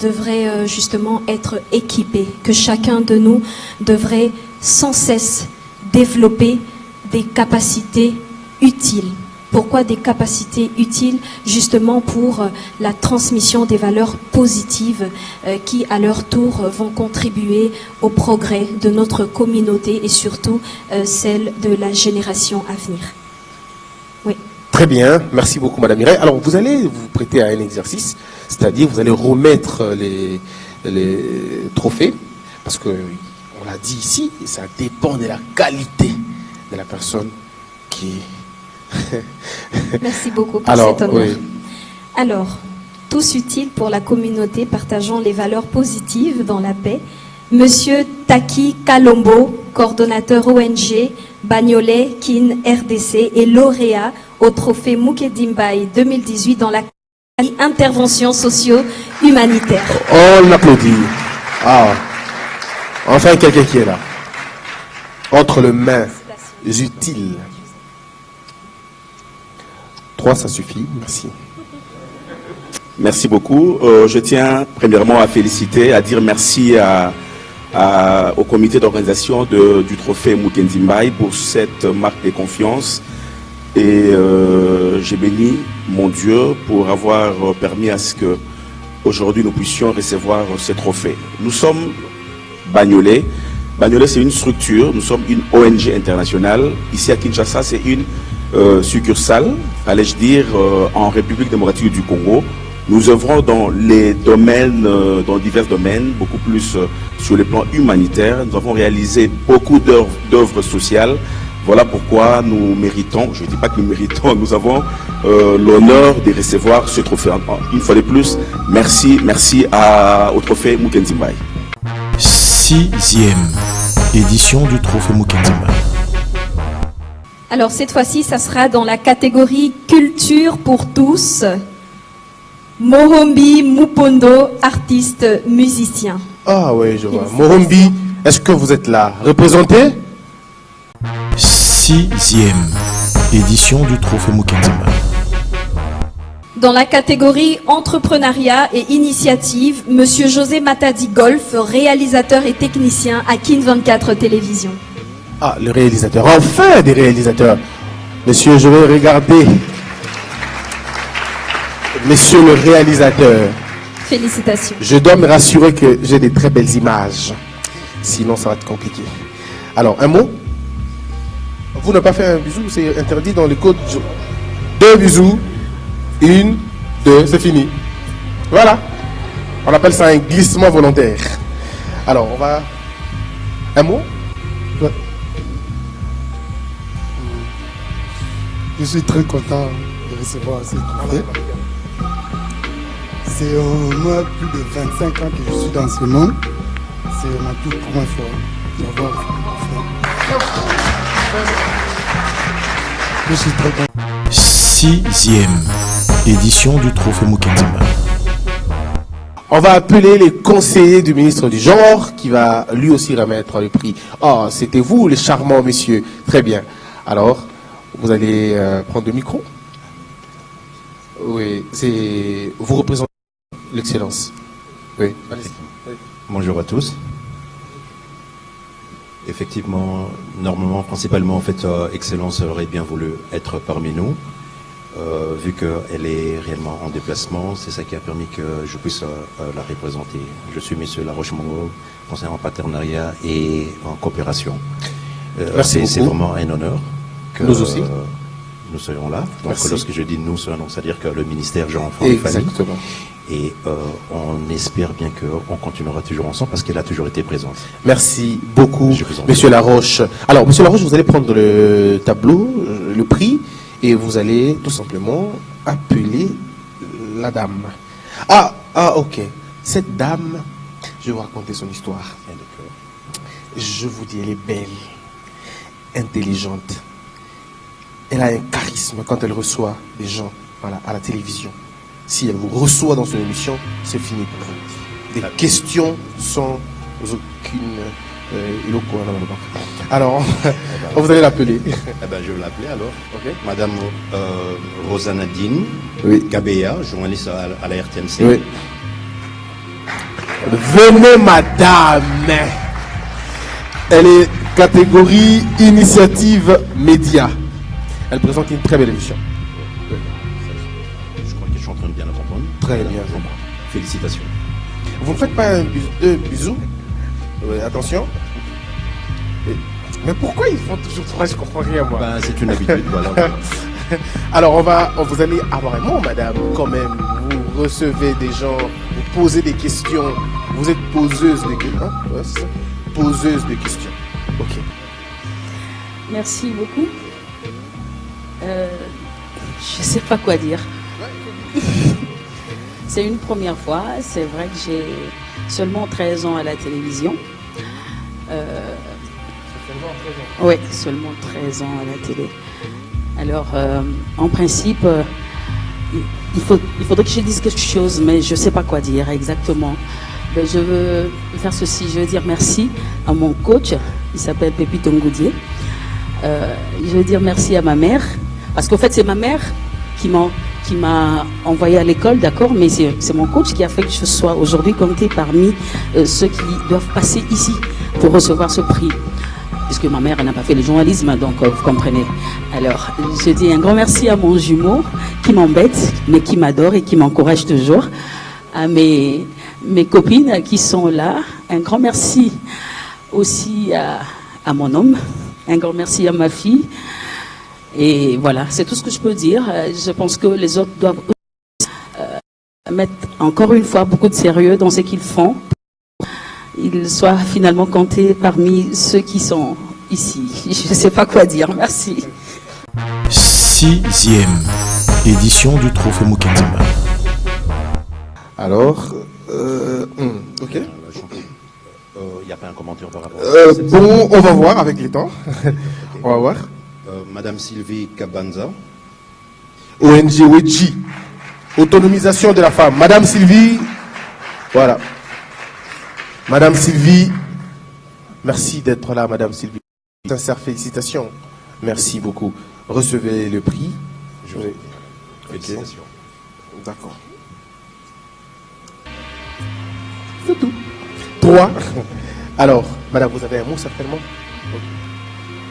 devrait justement être équipé, que chacun de nous devrait sans cesse développer des capacités utiles. Pourquoi des capacités utiles? Justement pour la transmission des valeurs positives qui, à leur tour, vont contribuer au progrès de notre communauté et surtout celle de la génération à venir. Oui. Très bien, merci beaucoup Madame Mireille. Alors vous allez vous prêter à un exercice, c'est-à-dire vous allez remettre les trophées, parce que on l'a dit ici, ça dépend de la qualité de la personne qui... Merci beaucoup pour cet honneur. Oui. Alors, tous utiles pour la communauté, partageant les valeurs positives dans la paix. Monsieur Taki Kalombo, coordonnateur ONG Bagnolet Kin RDC et lauréat au trophée Mukedimbai 2018 dans la intervention socio-humanitaire. On l'applaudit. Ah, enfin quelqu'un qui est là. Entre les mains utiles. 3, ça suffit. Merci. Merci beaucoup. Je tiens premièrement à féliciter, à dire merci au comité d'organisation du trophée Mukenzi Mbaye pour cette marque de confiance. Et j'ai béni mon Dieu pour avoir permis à ce que aujourd'hui nous puissions recevoir ce trophée. Nous sommes Bagnolet. Bagnolet, c'est une structure, nous sommes une ONG internationale. Ici à Kinshasa, c'est une succursale, allais-je dire, en République démocratique du Congo. Nous œuvrons dans les domaines, dans divers domaines, beaucoup plus sur le plan humanitaire. Nous avons réalisé beaucoup d'œuvres sociales. Voilà pourquoi nous méritons, je ne dis pas que nous méritons, nous avons l'honneur de recevoir ce trophée. Une fois de plus, merci au trophée Mukenzi Mbaye. 6e édition du trophée Mukenzi Mbaye. Alors cette fois-ci, ça sera dans la catégorie culture pour tous. Mohombi Mupondo, artiste, musicien. Ah oui, je vois. Mohombi, est-ce que vous êtes là? Représenté? 6e édition du trophée Mukenzi Mbaye. Dans la catégorie entrepreneuriat et initiative, Monsieur José Matadi Golf, réalisateur et technicien à Kin 24 Télévision. Ah, le réalisateur. Enfin des réalisateurs. Monsieur, je vais regarder. Monsieur le réalisateur. Félicitations. Je dois me rassurer que j'ai des très belles images. Sinon, ça va être compliqué. Alors, un mot? Vous n'avez pas fait un bisou, c'est interdit dans les codes. 2 bisous. 1, 2, c'est fini. Voilà. On appelle ça un glissement volontaire. Alors, on va... Un mot? Ouais. Je suis très content de recevoir ce trophée. C'est au moins plus de 25 ans que je suis dans ce monde. C'est ma toute première fois d'avoir fait. Je suis très content. 6e édition du trophée Mukenzi Mbaye. On va appeler les conseillers du ministre du Genre qui va lui aussi remettre le prix. Oh, c'était vous les charmants messieurs. Très bien. Alors, vous allez prendre le micro. Oui, c'est vous représentez l'excellence. Oui, allez-y. Bonjour à tous. Effectivement, normalement, principalement, en fait, Excellence aurait bien voulu être parmi nous. Vu qu'elle est réellement en déplacement, c'est ça qui a permis que je puisse la représenter. Je suis M. Laroche-Mongo, conseiller en partenariat et en coopération. C'est vraiment un honneur que nous aussi. Nous soyons là. Donc Merci. lorsque je dis nous, c'est-à-dire que le ministère Jean Enfant et Famille. Exactement. Et on espère bien qu'on continuera toujours ensemble parce qu'elle a toujours été présente. Merci beaucoup, Monsieur Laroche. Alors, Monsieur Laroche, vous allez prendre le tableau, le prix, et vous allez tout simplement appeler la dame. Ah, ok. Cette dame, je vais vous raconter son histoire. Je vous dis, elle est belle, intelligente. Elle a un charisme quand elle reçoit des gens à la télévision. Si elle vous reçoit dans son émission, c'est fini pour vous. Des questions sans aucune... Alors, vous allez l'appeler. Je vais l'appeler alors. Okay. Madame Rosanadine Gabea, journaliste à la RTNC. Oui. Venez, madame. Elle est catégorie initiative média. Elle présente une très belle émission. Je crois que je suis en train de bien la comprendre. Très bien. Félicitations. Vous ne faites pas deux bisous? Oui, attention. Mais pourquoi ils font toujours 3? Je comprends rien, moi. C'est une habitude, voilà. Alors, vous allez avoir un mot, madame, quand même. Vous recevez des gens, vous posez des questions. Vous êtes poseuse de questions. Ouais, c'est ça. Poseuse de questions. Ok. Merci beaucoup. Je ne sais pas quoi dire. C'est une première fois. C'est vrai que j'ai seulement 13 ans à la télévision. Oui, seulement 13 ans à la télé. Alors, en principe, il faudrait que je dise quelque chose, mais je ne sais pas quoi dire exactement. Mais je veux faire ceci, je veux dire merci à mon coach, il s'appelle Pépito Ngoudier. Je veux dire merci à ma mère, parce qu'en fait c'est ma mère qui m'a envoyé à l'école, d'accord, mais c'est mon coach qui a fait que je sois aujourd'hui comptée parmi ceux qui doivent passer ici pour recevoir ce prix. Puisque ma mère n'a pas fait le journalisme, donc vous comprenez. Alors, je dis un grand merci à mon jumeau qui m'embête, mais qui m'adore et qui m'encourage toujours. À mes copines qui sont là, un grand merci aussi à mon homme, un grand merci à ma fille. Et voilà, c'est tout ce que je peux dire. Je pense que les autres doivent aussi, mettre encore une fois beaucoup de sérieux dans ce qu'ils font. Ils soient finalement comptés parmi ceux qui sont ici. Je ne sais pas quoi dire. Merci. 6e édition du Trophée Mukenzimba. Alors, ok. Il n'y a pas un commentaire par rapport bon, on va voir avec les temps. On va voir. Madame Sylvie Kabanza. ONG WEDJI. Autonomisation de la femme. Madame Sylvie. Voilà. Madame Sylvie. Merci d'être là, Madame Sylvie. Sincères félicitations. Merci beaucoup. Recevez le prix. Félicitations. Okay. D'accord. C'est tout. 3. Alors, Madame, vous avez un mot certainement?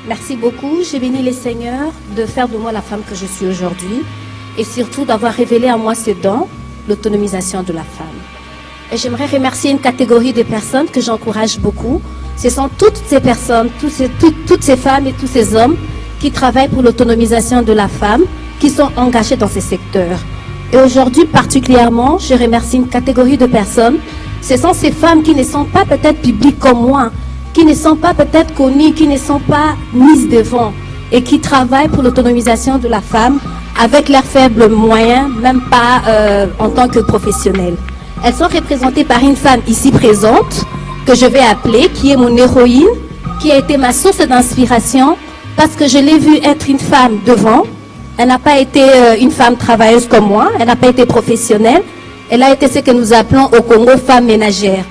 Merci beaucoup. J'ai béni les Seigneurs de faire de moi la femme que je suis aujourd'hui et surtout d'avoir révélé à moi ce don, l'autonomisation de la femme. Et j'aimerais remercier une catégorie de personnes que j'encourage beaucoup. Ce sont toutes ces personnes, toutes ces femmes et tous ces hommes qui travaillent pour l'autonomisation de la femme, qui sont engagés dans ces secteurs. Et aujourd'hui, particulièrement, je remercie une catégorie de personnes. Ce sont ces femmes qui ne sont pas peut-être publiques comme moi, qui ne sont pas peut-être connues, qui ne sont pas mises devant et qui travaillent pour l'autonomisation de la femme avec leurs faibles moyens, même pas en tant que professionnelles. Elles sont représentées par une femme ici présente, que je vais appeler, qui est mon héroïne, qui a été ma source d'inspiration, parce que je l'ai vue être une femme devant. Elle n'a pas été une femme travailleuse comme moi, elle n'a pas été professionnelle. Elle a été ce que nous appelons au Congo femme ménagère.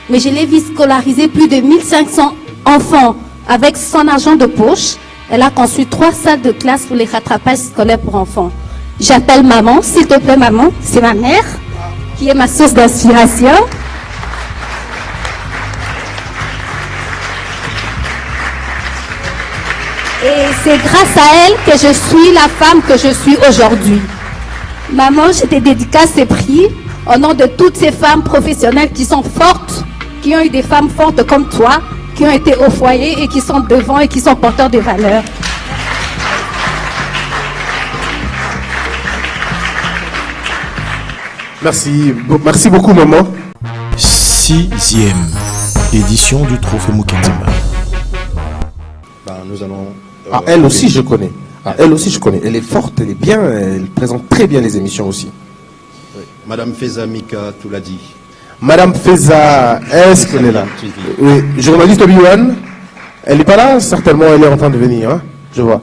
Mais je l'ai vue scolariser plus de 1500 enfants avec son argent de poche. Elle a conçu 3 salles de classe pour les rattrapages scolaires pour enfants. J'appelle maman, s'il te plaît maman, c'est ma mère qui est ma source d'inspiration. Et c'est grâce à elle que je suis la femme que je suis aujourd'hui. Maman, je te dédicace ces prix au nom de toutes ces femmes professionnelles qui sont fortes, qui ont eu des femmes fortes comme toi, qui ont été au foyer et qui sont devant et qui sont porteurs de valeurs. Merci. Merci beaucoup, maman. 6e édition du Trophée Mukenzimba. Nous allons... elle aussi, je connais. Elle aussi, je connais. Elle est forte, elle est bien, elle présente très bien les émissions aussi. Oui. Madame Feza Mika Touladi. Madame Feza, est-ce qu'elle est là? Oui. Journaliste Obi-Wan, elle n'est pas là? Certainement, elle est en train de venir. Hein, je vois.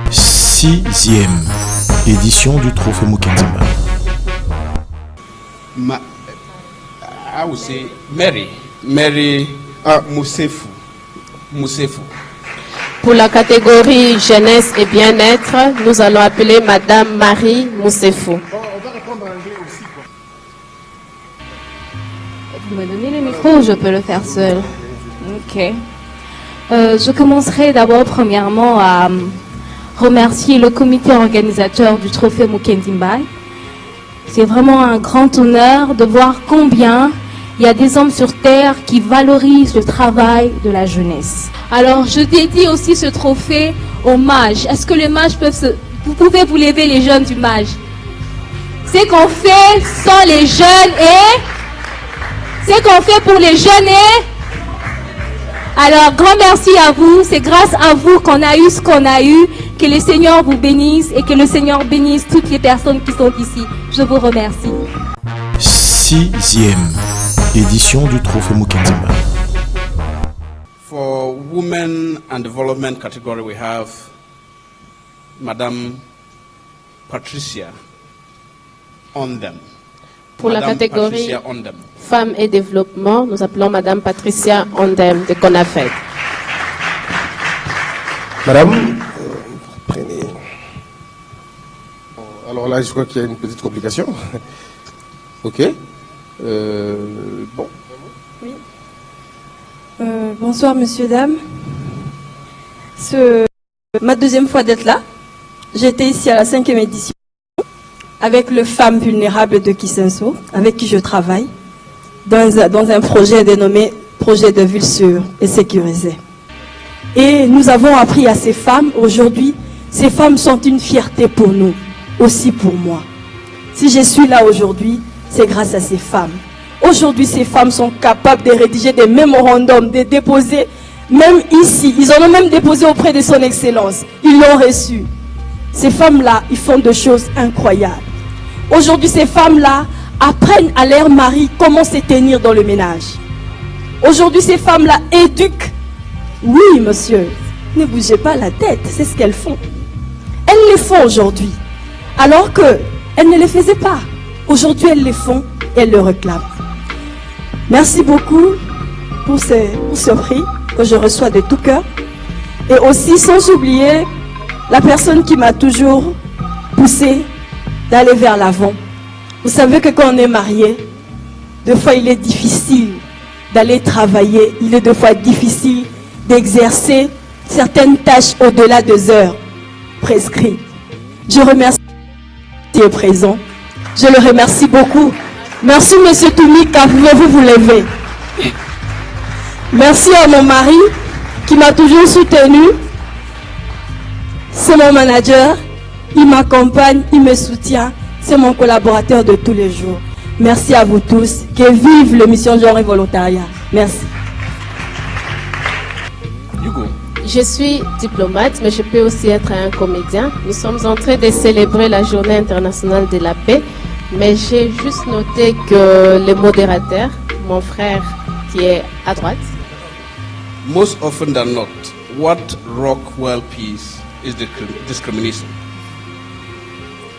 6e édition du Trophée Mukenzimba. I would say Mary Moussefu. Pour la catégorie jeunesse et bien-être, nous allons appeler Madame Marie Moussefou. On va répondre en anglais aussi. Vous me donnez le micro ou je peux le faire seul? Ok. Je commencerai d'abord premièrement à remercier le comité organisateur du Trophée Mukenzimba. C'est vraiment un grand honneur de voir combien il y a des hommes sur terre qui valorisent le travail de la jeunesse. Alors, je dédie aussi ce trophée aux mages. Est-ce que les mages peuvent Vous pouvez vous lever, les jeunes du mage. C'est qu'on fait sans les jeunes et... C'est qu'on fait pour les jeunes et... Alors, grand merci à vous. C'est grâce à vous qu'on a eu ce qu'on a eu. Que le Seigneur vous bénisse et que le Seigneur bénisse toutes les personnes qui sont ici. Je vous remercie. 6e édition du Trophée Mukenzimba. For Women and Development category, we have Madame Patricia Ondem. Pour la Madame catégorie Patricia Ondem. Femmes et Développement, nous appelons Madame Patricia Ondem de Conafed. Madame, prenez. Alors là, je crois qu'il y a une petite complication. Ok. Bon. Oui. Bonsoir, messieurs, dames. Ma deuxième fois d'être là. J'étais ici à la 5e édition avec le Femmes vulnérables de Kisenso, avec qui je travaille, dans un projet dénommé Projet de ville sûre et sécurisée. Et nous avons appris à ces femmes, aujourd'hui, ces femmes sont une fierté pour nous, aussi pour moi. Si je suis là aujourd'hui, c'est grâce à ces femmes. Aujourd'hui, ces femmes sont capables de rédiger des mémorandums, de déposer, même ici, ils en ont même déposé auprès de son Excellence. Ils l'ont reçu. Ces femmes-là, ils font des choses incroyables. Aujourd'hui, ces femmes-là apprennent à leur mari comment se tenir dans le ménage. Aujourd'hui, ces femmes-là éduquent. Oui, monsieur, ne bougez pas la tête, c'est ce qu'elles font. Elles les font aujourd'hui, alors qu'elles ne les faisaient pas. Aujourd'hui, elles les font et elles le réclament. Merci beaucoup pour ce prix que je reçois de tout cœur. Et aussi, sans oublier la personne qui m'a toujours poussé d'aller vers l'avant. Vous savez que quand on est marié, des fois il est difficile d'aller travailler. Il est des fois difficile d'exercer certaines tâches au-delà des heures prescrites. Je remercie qui est présent. Je le remercie beaucoup. Merci, monsieur Toumika, pouvez-vous vous lever? Merci à mon mari qui m'a toujours soutenu. C'est mon manager. Il m'accompagne, il me soutient. C'est mon collaborateur de tous les jours. Merci à vous tous. Que vive l'émission Genre et Volontariat. Merci. Je suis diplomate, mais je peux aussi être un comédien. Nous sommes en train de célébrer la Journée internationale de la paix, mais j'ai juste noté que le modérateur, mon frère qui est à droite. Most often than not, what rock world peace is discrimination.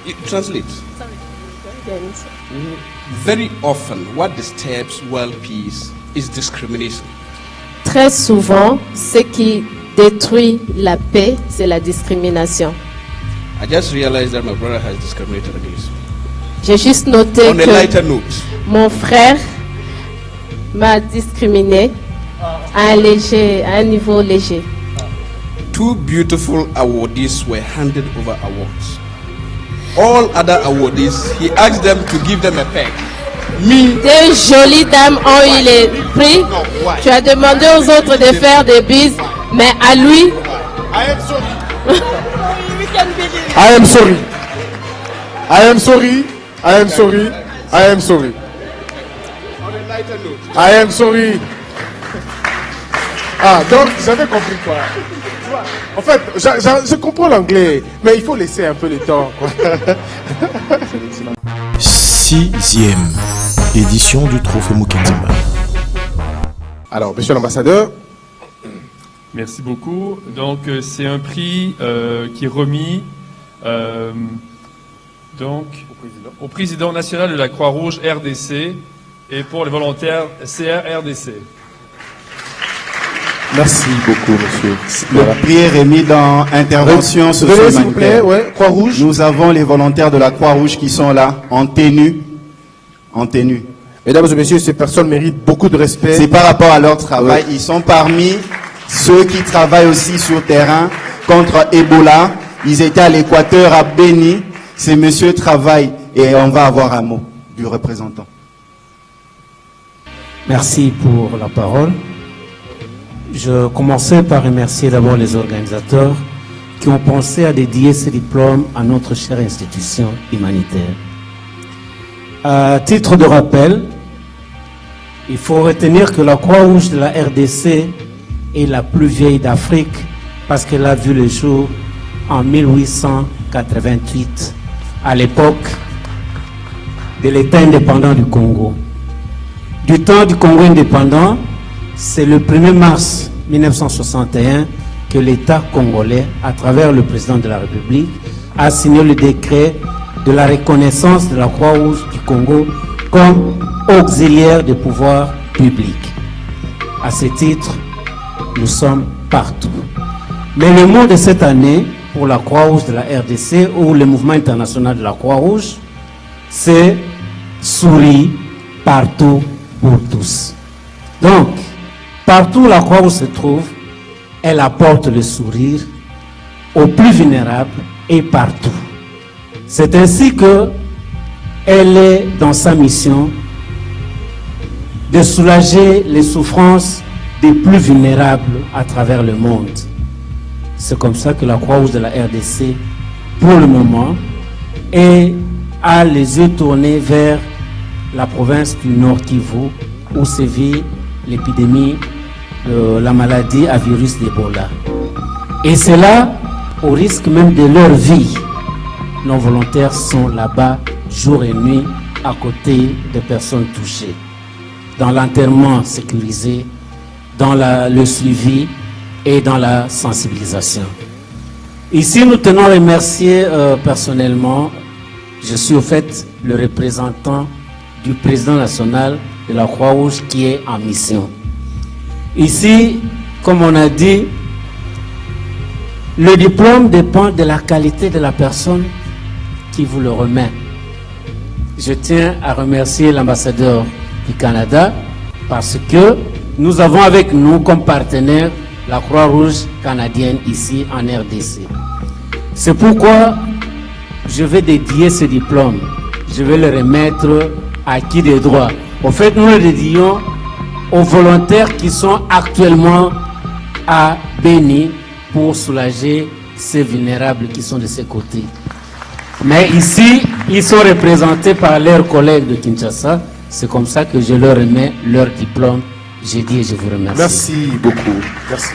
It translates. Very often, what disturbs world peace is discrimination. Très souvent, ce qui détruit la paix, c'est la discrimination. I just realized that my brother has discriminated against me. J'ai juste noté On a lighter note. mon frère m'a discriminé à un niveau léger. Two beautiful awardees were handed over awards. All other awardees, he asked them to give them a peg. Me. Deux jolies dames ont eu les prix. Tu as demandé aux autres de faire des bises, mais à lui. I am sorry. I am sorry. I am sorry. I am sorry. I am sorry. I am sorry. Ah, donc j'avais compris quoi. En fait, je comprends l'anglais, mais il faut laisser un peu le temps. 6e édition du Trophée Mukenzimba. Alors, monsieur l'ambassadeur. Merci beaucoup. Donc, c'est un prix qui est remis au président national de la Croix-Rouge RDC et pour les volontaires CRRDC. Merci beaucoup, monsieur. Le prix est remis dans intervention sociale. S'il vous plaît, ouais, Croix-Rouge. Nous avons les volontaires de la Croix-Rouge qui sont là, en tenue. En tenue. Mesdames et messieurs, ces personnes méritent beaucoup de respect. C'est par rapport à leur travail. Ils sont parmi ceux qui travaillent aussi sur terrain contre Ebola. Ils étaient à l'Équateur, à Beni. Ces messieurs travaillent et on va avoir un mot du représentant. Merci pour la parole. Je commençais par remercier d'abord les organisateurs qui ont pensé à dédier ce diplôme à notre chère institution humanitaire. À titre de rappel, il faut retenir que la Croix-Rouge de la RDC est la plus vieille d'Afrique parce qu'elle a vu le jour en 1888, à l'époque de l'État indépendant du Congo. Du temps du Congo indépendant, c'est le 1er mars 1961 que l'État congolais, à travers le président de la République, a signé le décret de la reconnaissance de la Croix-Rouge du Congo comme auxiliaire des pouvoirs publics. À ce titre, nous sommes partout. Mais le mot de cette année pour la Croix-Rouge de la RDC ou le mouvement international de la Croix-Rouge, c'est sourire partout pour tous. Donc, partout où la Croix-Rouge se trouve, elle apporte le sourire aux plus vulnérables et partout. C'est ainsi que elle est dans sa mission de soulager les souffrances des plus vulnérables à travers le monde. C'est comme ça que la Croix-Rouge de la RDC, pour le moment, a les yeux tournés vers la province du Nord Kivu, où sévit l'épidémie de la maladie à virus d'Ebola. Et c'est là, au risque même de leur vie, nos volontaires sont là-bas jour et nuit à côté des personnes touchées, dans l'enterrement sécurisé, dans le suivi et dans la sensibilisation. Ici, nous tenons à remercier personnellement, je suis au fait le représentant du président national de la Croix-Rouge qui est en mission. Ici, comme on a dit, le diplôme dépend de la qualité de la personne qui vous le remet. Je tiens à remercier l'ambassadeur du Canada parce que nous avons avec nous comme partenaire la Croix-Rouge canadienne ici en RDC. C'est pourquoi je vais dédier ce diplôme. Je vais le remettre à qui de droit. En fait, nous le dédions aux volontaires qui sont actuellement à Béni pour soulager ces vulnérables qui sont de ces côtés. Mais ici, ils sont représentés par leurs collègues de Kinshasa. C'est comme ça que je leur remets leur diplôme. J'ai dit et je vous remercie. Merci beaucoup. Merci.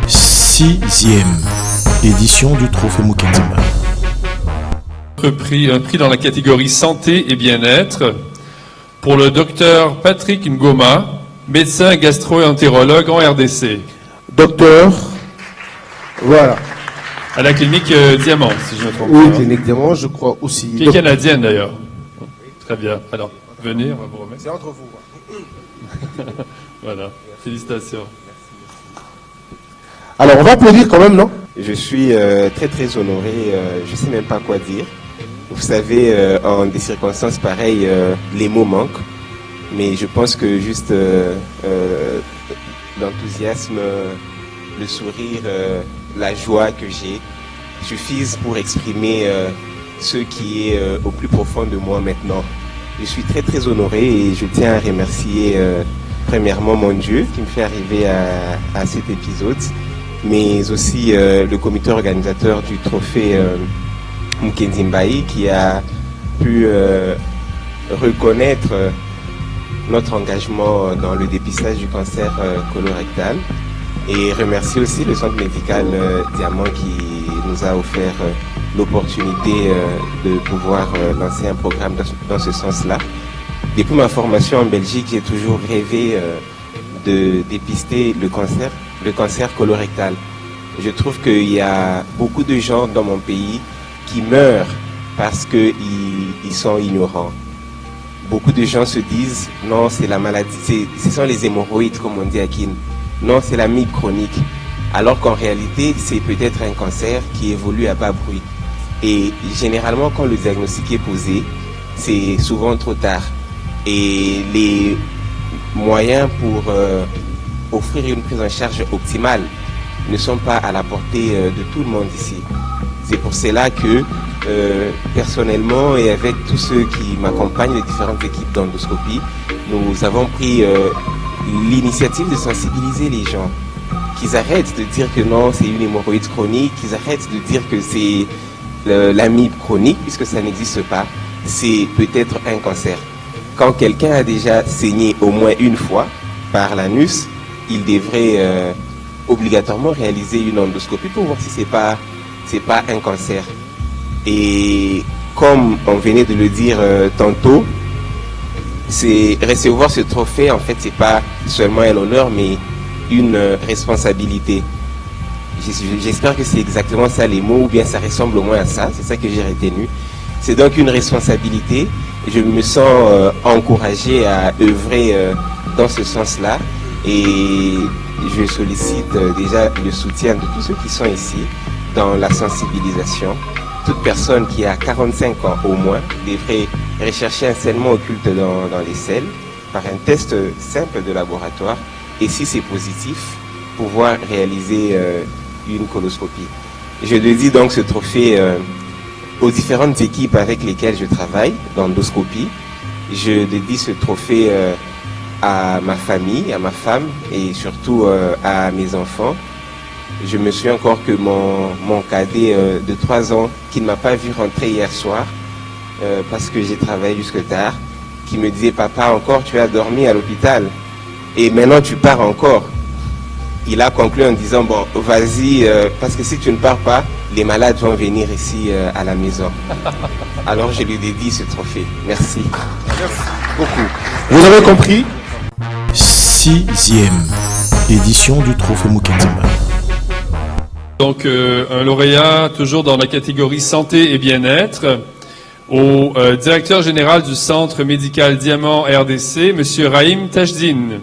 6e édition du Trophée Mukenzimba. Un prix dans la catégorie santé et bien-être pour le docteur Patrick Ngoma, médecin gastro-entérologue en RDC. Docteur, voilà. À la clinique Diamant, si je ne me trompe pas. Oui, clinique Diamant, je crois aussi. Qui est canadienne d'ailleurs. Très bien. Alors, venez, on va vous remettre. C'est entre vous. Voilà, félicitations. Alors, on va applaudir quand même, non? Je suis très très honoré, je ne sais même pas quoi dire. Vous savez, en des circonstances pareilles, les mots manquent. Mais je pense que juste l'enthousiasme, le sourire, la joie que j'ai suffisent pour exprimer ce qui est au plus profond de moi maintenant. Je suis très très honoré et je tiens à remercier premièrement mon Dieu qui me fait arriver à cet épisode, mais aussi le comité organisateur du trophée Mukenzimba qui a pu reconnaître notre engagement dans le dépistage du cancer colorectal et remercier aussi le centre médical Diamant qui nous a offert l'opportunité de pouvoir lancer un programme dans ce sens-là. Depuis ma formation en Belgique, j'ai toujours rêvé de dépister le cancer colorectal. Je trouve qu'il y a beaucoup de gens dans mon pays qui meurent parce qu'ils sont ignorants. Beaucoup de gens se disent non, c'est la maladie, ce sont les hémorroïdes comme on dit à Kin. Non, c'est la mybe chronique. Alors qu'en réalité, c'est peut-être un cancer qui évolue à bas bruit. Et généralement, quand le diagnostic est posé, c'est souvent trop tard. Et les moyens pour offrir une prise en charge optimale ne sont pas à la portée de tout le monde ici. C'est pour cela que personnellement et avec tous ceux qui m'accompagnent, les différentes équipes d'endoscopie, nous avons pris l'initiative de sensibiliser les gens, qu'ils arrêtent de dire que non, c'est une hémorroïde chronique, qu'ils arrêtent de dire que c'est l'amibe chronique, puisque ça n'existe pas, c'est peut-être un cancer. Quand quelqu'un a déjà saigné au moins une fois par l'anus, il devrait obligatoirement réaliser une endoscopie pour voir si c'est pas un cancer. Et comme on venait de le dire tantôt, c'est recevoir ce trophée, en fait, c'est pas seulement un honneur, mais une responsabilité. J'espère que c'est exactement ça les mots, ou bien ça ressemble au moins à ça, c'est ça que j'ai retenu. C'est donc une responsabilité, et je me sens encouragé à œuvrer dans ce sens-là. Et je sollicite déjà le soutien de tous ceux qui sont ici dans la sensibilisation. Toute personne qui a 45 ans au moins devrait rechercher un scellement occulte dans les selles par un test simple de laboratoire. Et si c'est positif, pouvoir réaliser une coloscopie. Je dédie donc ce trophée aux différentes équipes avec lesquelles je travaille d'endoscopie. Je dédie ce trophée à ma famille, à ma femme et surtout à mes enfants. Je me souviens encore que mon cadet de 3 ans, qui ne m'a pas vu rentrer hier soir, parce que j'ai travaillé jusque tard, qui me disait « Papa, encore tu as dormi à l'hôpital et maintenant tu pars encore ». Il a conclu en disant « Bon, vas-y, parce que si tu ne pars pas, les malades vont venir ici à la maison ». Alors je lui dédie ce trophée. Merci. Merci beaucoup. Vous avez compris? 6e édition du Trophée Mukenzimba. Donc un lauréat toujours dans la catégorie santé et bien-être au directeur général du Centre médical Diamant RDC, Monsieur Rahim Tajdine.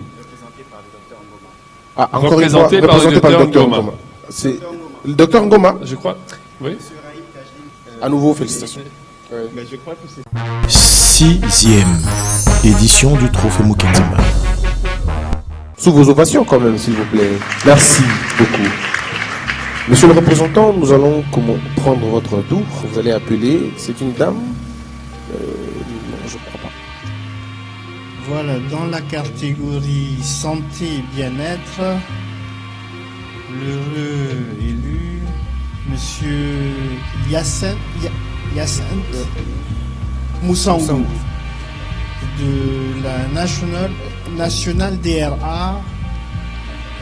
Ah, encore représenté par le docteur Ngoma. C'est le docteur Ngoma, je crois. Oui. À nouveau, félicitations. Mais je crois que c'est 6e édition du Trophée Mukenzimba. Sous vos ovations quand même, s'il vous plaît. Merci beaucoup. Monsieur le représentant, nous allons prendre votre tour. Vous allez appeler. C'est une dame non, je ne crois pas. Voilà, dans la catégorie santé et bien-être, l'heureux élu, Monsieur Yacinthe Moussangou, de la National DRA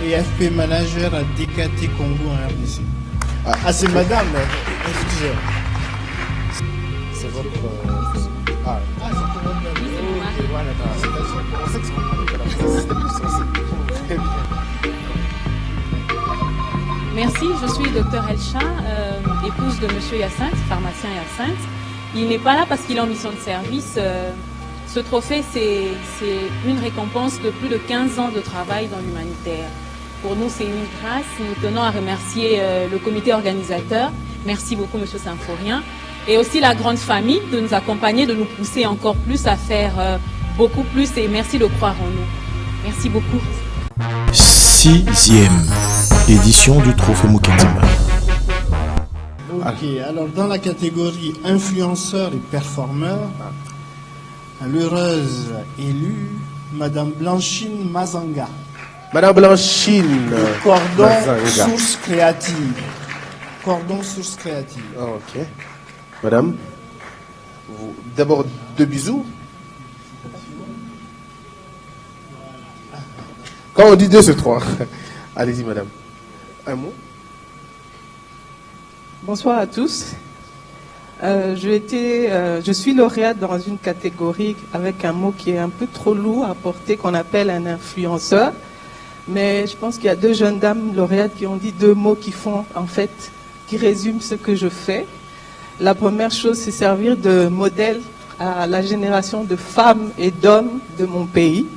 et FP Manager à DKT Congo en RDC. Ah, c'est madame, excusez. C'est votre... Ah, c'est pour votre... Ok, voilà, Merci, je suis Dr Elcha, épouse de Monsieur Yacinthe, pharmacien Yacinthe. Il n'est pas là parce qu'il est en mission de service. Ce trophée, c'est une récompense de plus de 15 ans de travail dans l'humanitaire. Pour nous, c'est une grâce. Nous tenons à remercier le comité organisateur. Merci beaucoup, Monsieur Symphorien. Et aussi la grande famille de nous accompagner, de nous pousser encore plus à faire beaucoup plus. Et merci de croire en nous. Merci beaucoup. 6e édition du Trophée Mukenzimba. Ok, alors dans la catégorie influenceurs et performeurs, l'heureuse élue, Madame Blanchine Mazanga. Madame Blanchine Cordon Mazanga. Source Créative. Cordon Source Créative. Ah, ok. Madame, d'abord 2 bisous. Quand on dit 2, c'est 3. Allez-y, madame. Un mot. Bonsoir à tous. Je suis lauréate dans une catégorie avec un mot qui est un peu trop lourd à porter, qu'on appelle un influenceur. Mais je pense qu'il y a 2 jeunes dames lauréates qui ont dit 2 mots qui résument ce que je fais. La première chose, c'est servir de modèle à la génération de femmes et d'hommes de mon pays.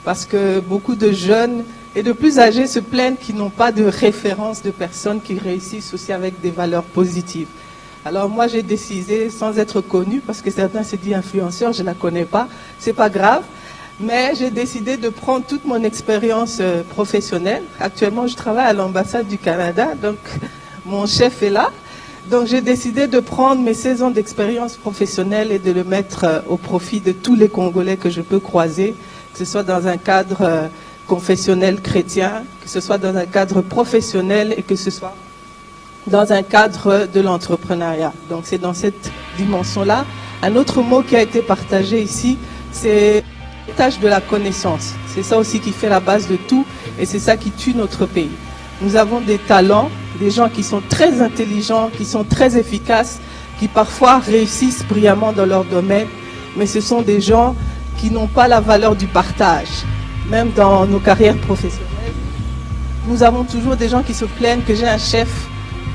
Parce que beaucoup de jeunes et de plus âgés se plaignent qu'ils n'ont pas de référence de personnes qui réussissent aussi avec des valeurs positives. Alors moi j'ai décidé, sans être connue, parce que certains se disent influenceur, je ne la connais pas, c'est pas grave, mais j'ai décidé de prendre toute mon expérience professionnelle. Actuellement je travaille à l'ambassade du Canada, donc mon chef est là. Donc j'ai décidé de prendre mes 16 ans d'expérience professionnelle et de le mettre au profit de tous les Congolais que je peux croiser, que ce soit dans un cadre confessionnel chrétien, que ce soit dans un cadre professionnel et que ce soit dans un cadre de l'entrepreneuriat. Donc c'est dans cette dimension-là. Un autre mot qui a été partagé ici, c'est le partage de la connaissance. C'est ça aussi qui fait la base de tout et c'est ça qui tue notre pays. Nous avons des talents, des gens qui sont très intelligents, qui sont très efficaces, qui parfois réussissent brillamment dans leur domaine, mais ce sont des gens qui n'ont pas la valeur du partage. Même dans nos carrières professionnelles, nous avons toujours des gens qui se plaignent que j'ai un chef.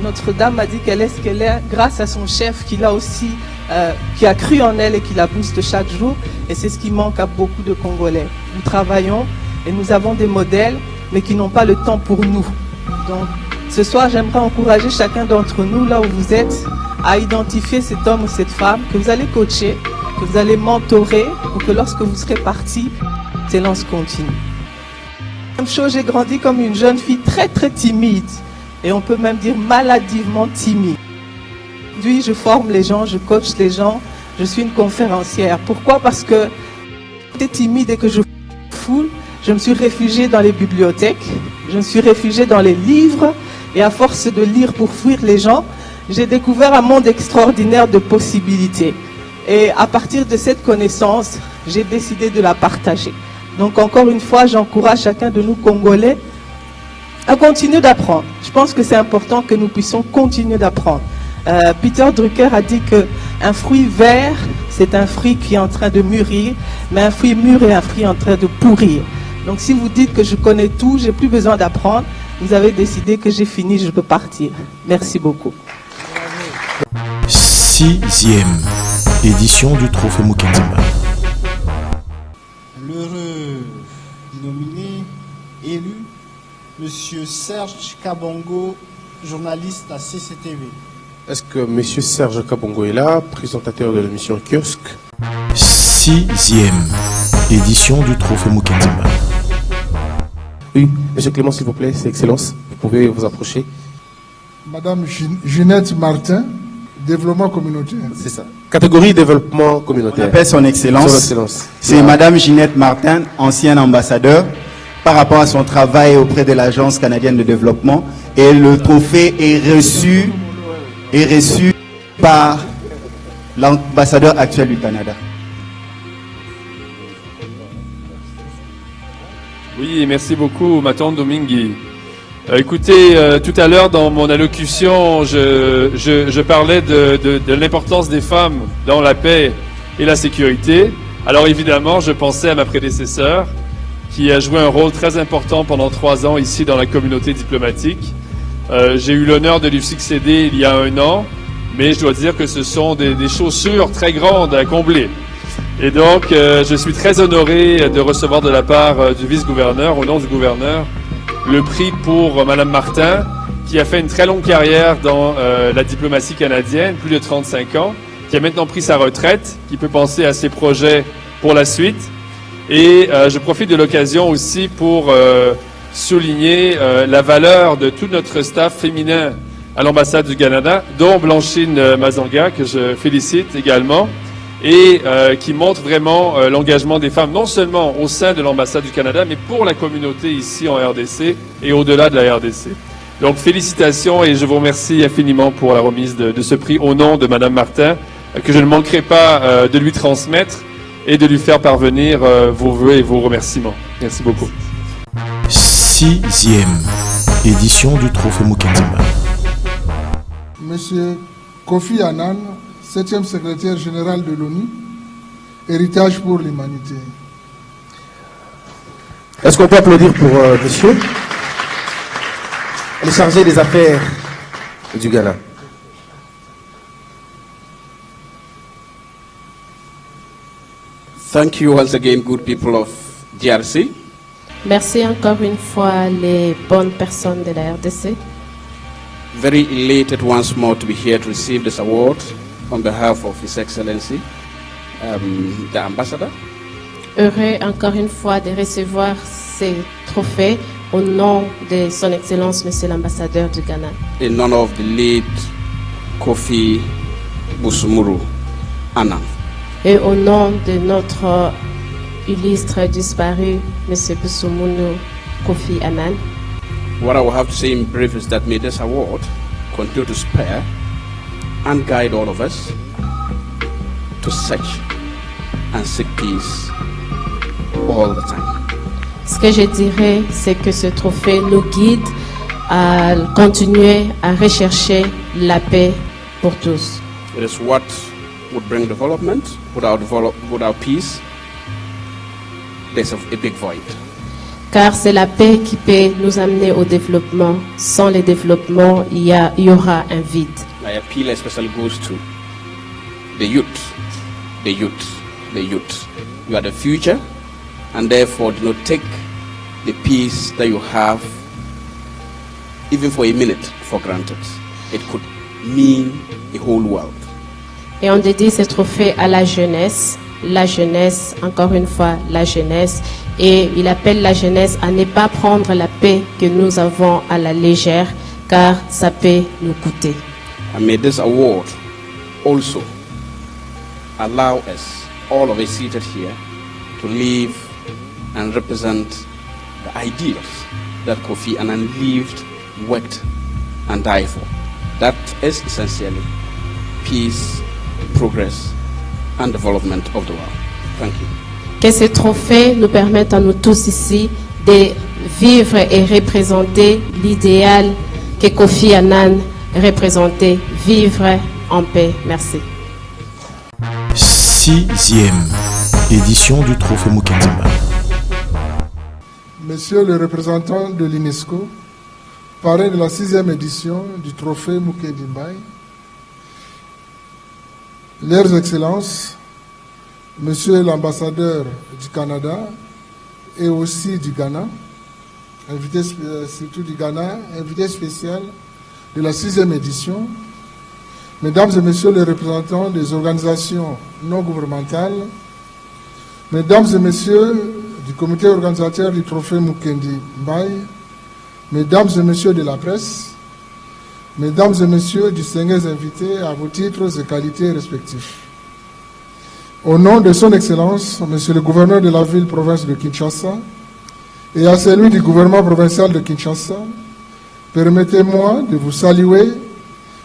Notre-Dame m'a dit qu'elle est ce qu'elle est grâce à son chef qui l'a aussi, qui a cru en elle et qui la booste chaque jour. Et c'est ce qui manque à beaucoup de Congolais. Nous travaillons et nous avons des modèles, mais qui n'ont pas le temps pour nous. Donc, ce soir, j'aimerais encourager chacun d'entre nous, là où vous êtes, à identifier cet homme ou cette femme que vous allez coacher, que vous allez mentorer, pour que lorsque vous serez parti, l'excellence continue. Même chose, j'ai grandi comme une jeune fille très très timide, et on peut même dire maladivement timide. Aujourd'hui, je forme les gens, je coach les gens, je suis une conférencière. Pourquoi? Parce que j'étais timide et que je foule, je me suis réfugiée dans les bibliothèques, je me suis réfugiée dans les livres, et à force de lire pour fuir les gens, j'ai découvert un monde extraordinaire de possibilités. Et à partir de cette connaissance, j'ai décidé de la partager. Donc encore une fois, j'encourage chacun de nous Congolais à continuer d'apprendre. Je pense que c'est important que nous puissions continuer d'apprendre. Peter Drucker a dit qu'un fruit vert, c'est un fruit qui est en train de mûrir, mais un fruit mûr est un fruit en train de pourrir. Donc si vous dites que je connais tout, j'ai plus besoin d'apprendre, vous avez décidé que j'ai fini, je peux partir. Merci beaucoup. 6e édition du Trophée Mukenzimba. L'heureux nominé, élu, Monsieur Serge Kabongo, journaliste à CCTV. Est-ce que M. Serge Kabongo est là, présentateur de l'émission Kiosque? 6e édition du Trophée Mukenzimba. Oui, M. Clément, s'il vous plaît, c'est Excellence. Vous pouvez vous approcher. Madame Ginette Martin, développement communautaire. C'est ça. Catégorie développement communautaire. On appelle son excellence. Son excellence. C'est Madame Ginette Martin, ancienne ambassadeur, par rapport à son travail auprès de l'Agence canadienne de développement. Et le trophée est reçu par l'ambassadeur actuel du Canada. Oui, merci beaucoup, ma tante Domingui. Écoutez, tout à l'heure dans mon allocution, je parlais de l'importance des femmes dans la paix et la sécurité. Alors évidemment, je pensais à ma prédécesseur, qui a joué un rôle très important pendant 3 ans ici dans la communauté diplomatique. J'ai eu l'honneur de lui succéder il y a 1 an, mais je dois dire que ce sont des chaussures très grandes à combler. Et donc, je suis très honoré de recevoir de la part du vice-gouverneur, au nom du gouverneur, le prix pour Madame Martin, qui a fait une très longue carrière dans la diplomatie canadienne, plus de 35 ans, qui a maintenant pris sa retraite, qui peut penser à ses projets pour la suite. Et je profite de l'occasion aussi pour souligner la valeur de tout notre staff féminin à l'ambassade du Canada, dont Blanchine Mazanga, que je félicite également, et qui montre vraiment l'engagement des femmes, non seulement au sein de l'ambassade du Canada, mais pour la communauté ici en RDC et au-delà de la RDC. Donc félicitations et je vous remercie infiniment pour la remise de ce prix au nom de Madame Martin, que je ne manquerai pas de lui transmettre et de lui faire parvenir vos vœux et vos remerciements. Merci beaucoup. 6e édition du Trophée Mukenzimba. Monsieur Kofi Annan, 7e secrétaire général de l'ONU, héritage pour l'humanité. Est-ce qu'on peut applaudir pour monsieur? Le chargé des affaires du Ghana. Thank you once again, good people of DRC. Merci encore une fois les bonnes personnes de la RDC. Very elated once more to be here to receive this award on behalf of His Excellency, the Ambassador. Heureux encore une fois de recevoir ces trophées au nom de Son Excellence Monsieur l'Ambassadeur du Ghana. In honor of the late Kofi Busumuru Annan. Et au nom de notre illustre disparu, M. Busumunu Kofi Annan. What I will have to say in brief is that may this award continue to spare and guide all of us to search and seek peace all the time. Ce que je dirais, c'est que ce trophée nous guide à continuer à rechercher la paix pour tous. It is what would bring development. Without peace, there's a big void. Car c'est la paix qui peut nous amener au développement. Sans le développement, il y aura un vide. My appeal especially goes to the youth. The youth. The youth. You are the future, and therefore do not take the peace that you have, even for a minute, for granted. It could mean a whole world. Et on dédie ce trophée à la jeunesse, encore une fois, la jeunesse. Et il appelle la jeunesse à ne pas prendre la paix que nous avons à la légère, car ça peut nous coûter. And may this award also allow us, all of us seated here, to live and represent the ideals that Kofi Annan lived, worked, and died for. That is essentially peace, progress, and development of the world. Thank you. Que ce trophée nous permette à nous tous ici de vivre et représenter l'idéal que Kofi Annan représentait, vivre en paix. Merci. 6e édition du Trophée Mukenzimbay. Monsieur le représentant de l'UNESCO, parrain de la 6e édition du Trophée Mukenzimbay, Leurs Excellences, Monsieur l'ambassadeur du Canada et aussi du Ghana, invité surtout du Ghana, invité spécial de la 6e édition, Mesdames et Messieurs les représentants des organisations non gouvernementales, Mesdames et Messieurs du comité organisateur du Trophée Mukenzimbay, Mesdames et Messieurs de la presse, Mesdames et Messieurs, distingués invités à vos titres et qualités respectifs. Au nom de son Excellence, Monsieur le gouverneur de la ville-province de Kinshasa et à celui du gouvernement provincial de Kinshasa, permettez-moi de vous saluer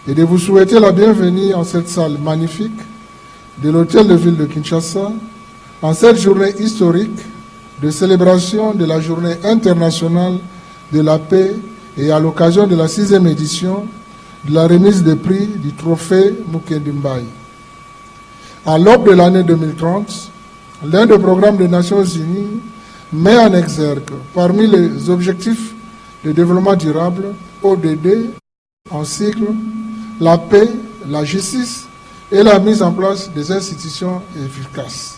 et de vous souhaiter la bienvenue en cette salle magnifique de l'hôtel de ville de Kinshasa, en cette journée historique de célébration de la journée internationale de la paix et à l'occasion de la 6e édition de la remise des prix du Trophée Mukenzimbay. À l'aube de l'année 2030, l'un des programmes des Nations Unies met en exergue, parmi les objectifs de développement durable, ODD, en cycle, la paix, la justice et la mise en place des institutions efficaces.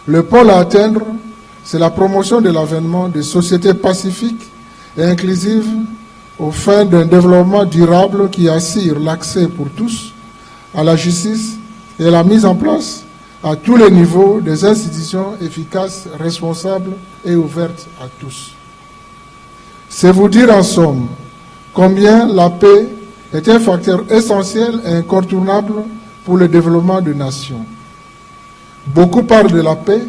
Le pôle à atteindre, c'est la promotion de l'avènement des sociétés pacifiques et inclusives aux fins d'un développement durable qui assure l'accès pour tous à la justice et la mise en place à tous les niveaux des institutions efficaces, responsables et ouvertes à tous. C'est vous dire en somme combien la paix est un facteur essentiel et incontournable pour le développement de nations. Beaucoup parlent de la paix,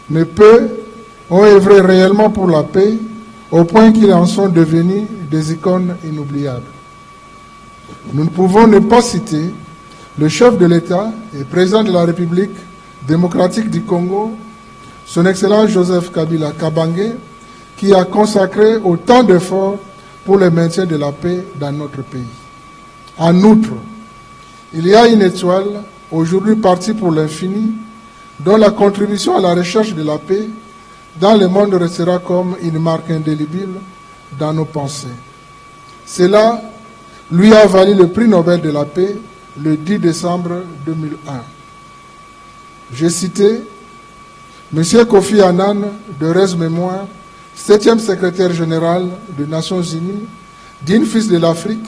mais peu ont œuvré réellement pour la paix, au point qu'ils en sont devenus des icônes inoubliables. Nous ne pouvons ne pas citer le chef de l'État et président de la République démocratique du Congo, son Excellence Joseph Kabila Kabange, qui a consacré autant d'efforts pour le maintien de la paix dans notre pays. En outre, il y a une étoile, aujourd'hui partie pour l'infini, dont la contribution à la recherche de la paix dans le monde restera comme une marque indélébile dans nos pensées. Cela lui a valu le prix Nobel de la paix le 10 décembre 2001. J'ai cité M. Kofi Annan, de res mémoire, 7e secrétaire général des Nations Unies, digne fils de l'Afrique,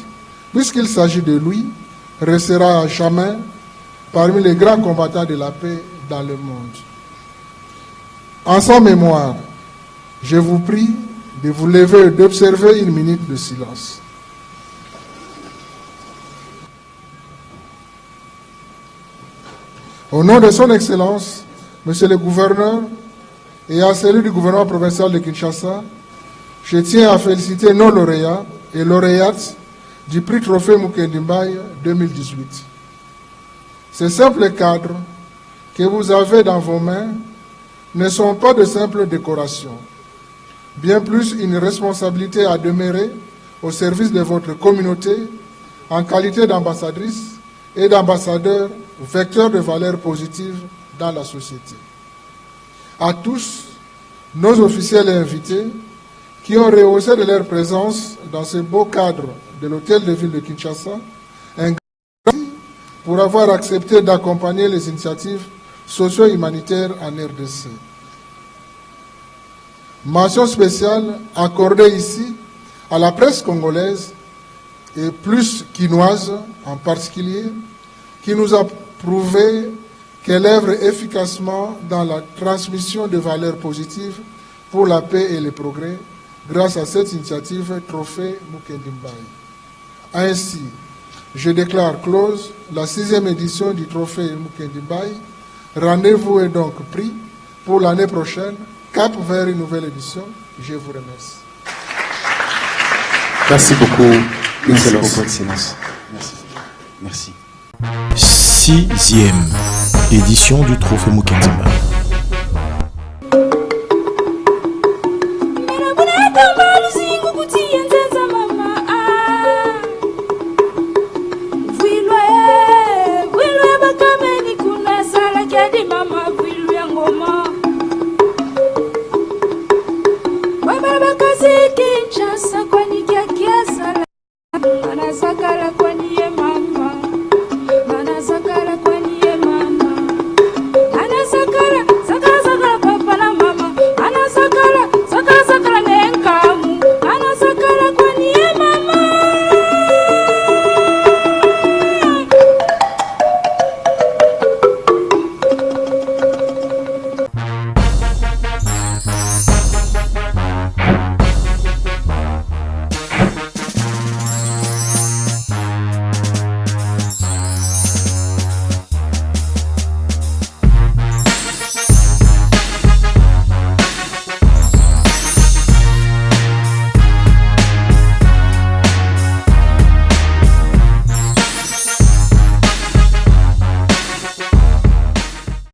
puisqu'il s'agit de lui, restera à jamais parmi les grands combattants de la paix dans le monde. En sa mémoire, je vous prie de vous lever et d'observer une minute de silence. Au nom de son Excellence, Monsieur le Gouverneur, et à celui du gouvernement provincial de Kinshasa, je tiens à féliciter nos lauréats et lauréates du prix Trophée Mukenzimbay 2018. Ces simples cadres que vous avez dans vos mains ne sont pas de simples décorations, bien plus une responsabilité à demeurer au service de votre communauté en qualité d'ambassadrice et d'ambassadeur, vecteur de valeurs positives dans la société. À tous, nos officiels et invités, qui ont rehaussé de leur présence dans ce beau cadre de l'hôtel de ville de Kinshasa, un grand merci pour avoir accepté d'accompagner les initiatives socio-humanitaires en RDC. Mention spéciale accordée ici à la presse congolaise et plus quinoise en particulier, qui nous a prouvé qu'elle œuvre efficacement dans la transmission de valeurs positives pour la paix et le progrès grâce à cette initiative Trophée Mukendi Mbai. Ainsi, je déclare close la 6e édition du Trophée Mukendi Mbai. Rendez-vous est donc pris pour l'année prochaine, cap vers une nouvelle édition. Je vous remercie. Merci beaucoup, Excellence. Merci. 6e édition du Trophée Mukendi Mbai. Anasakala kwa niye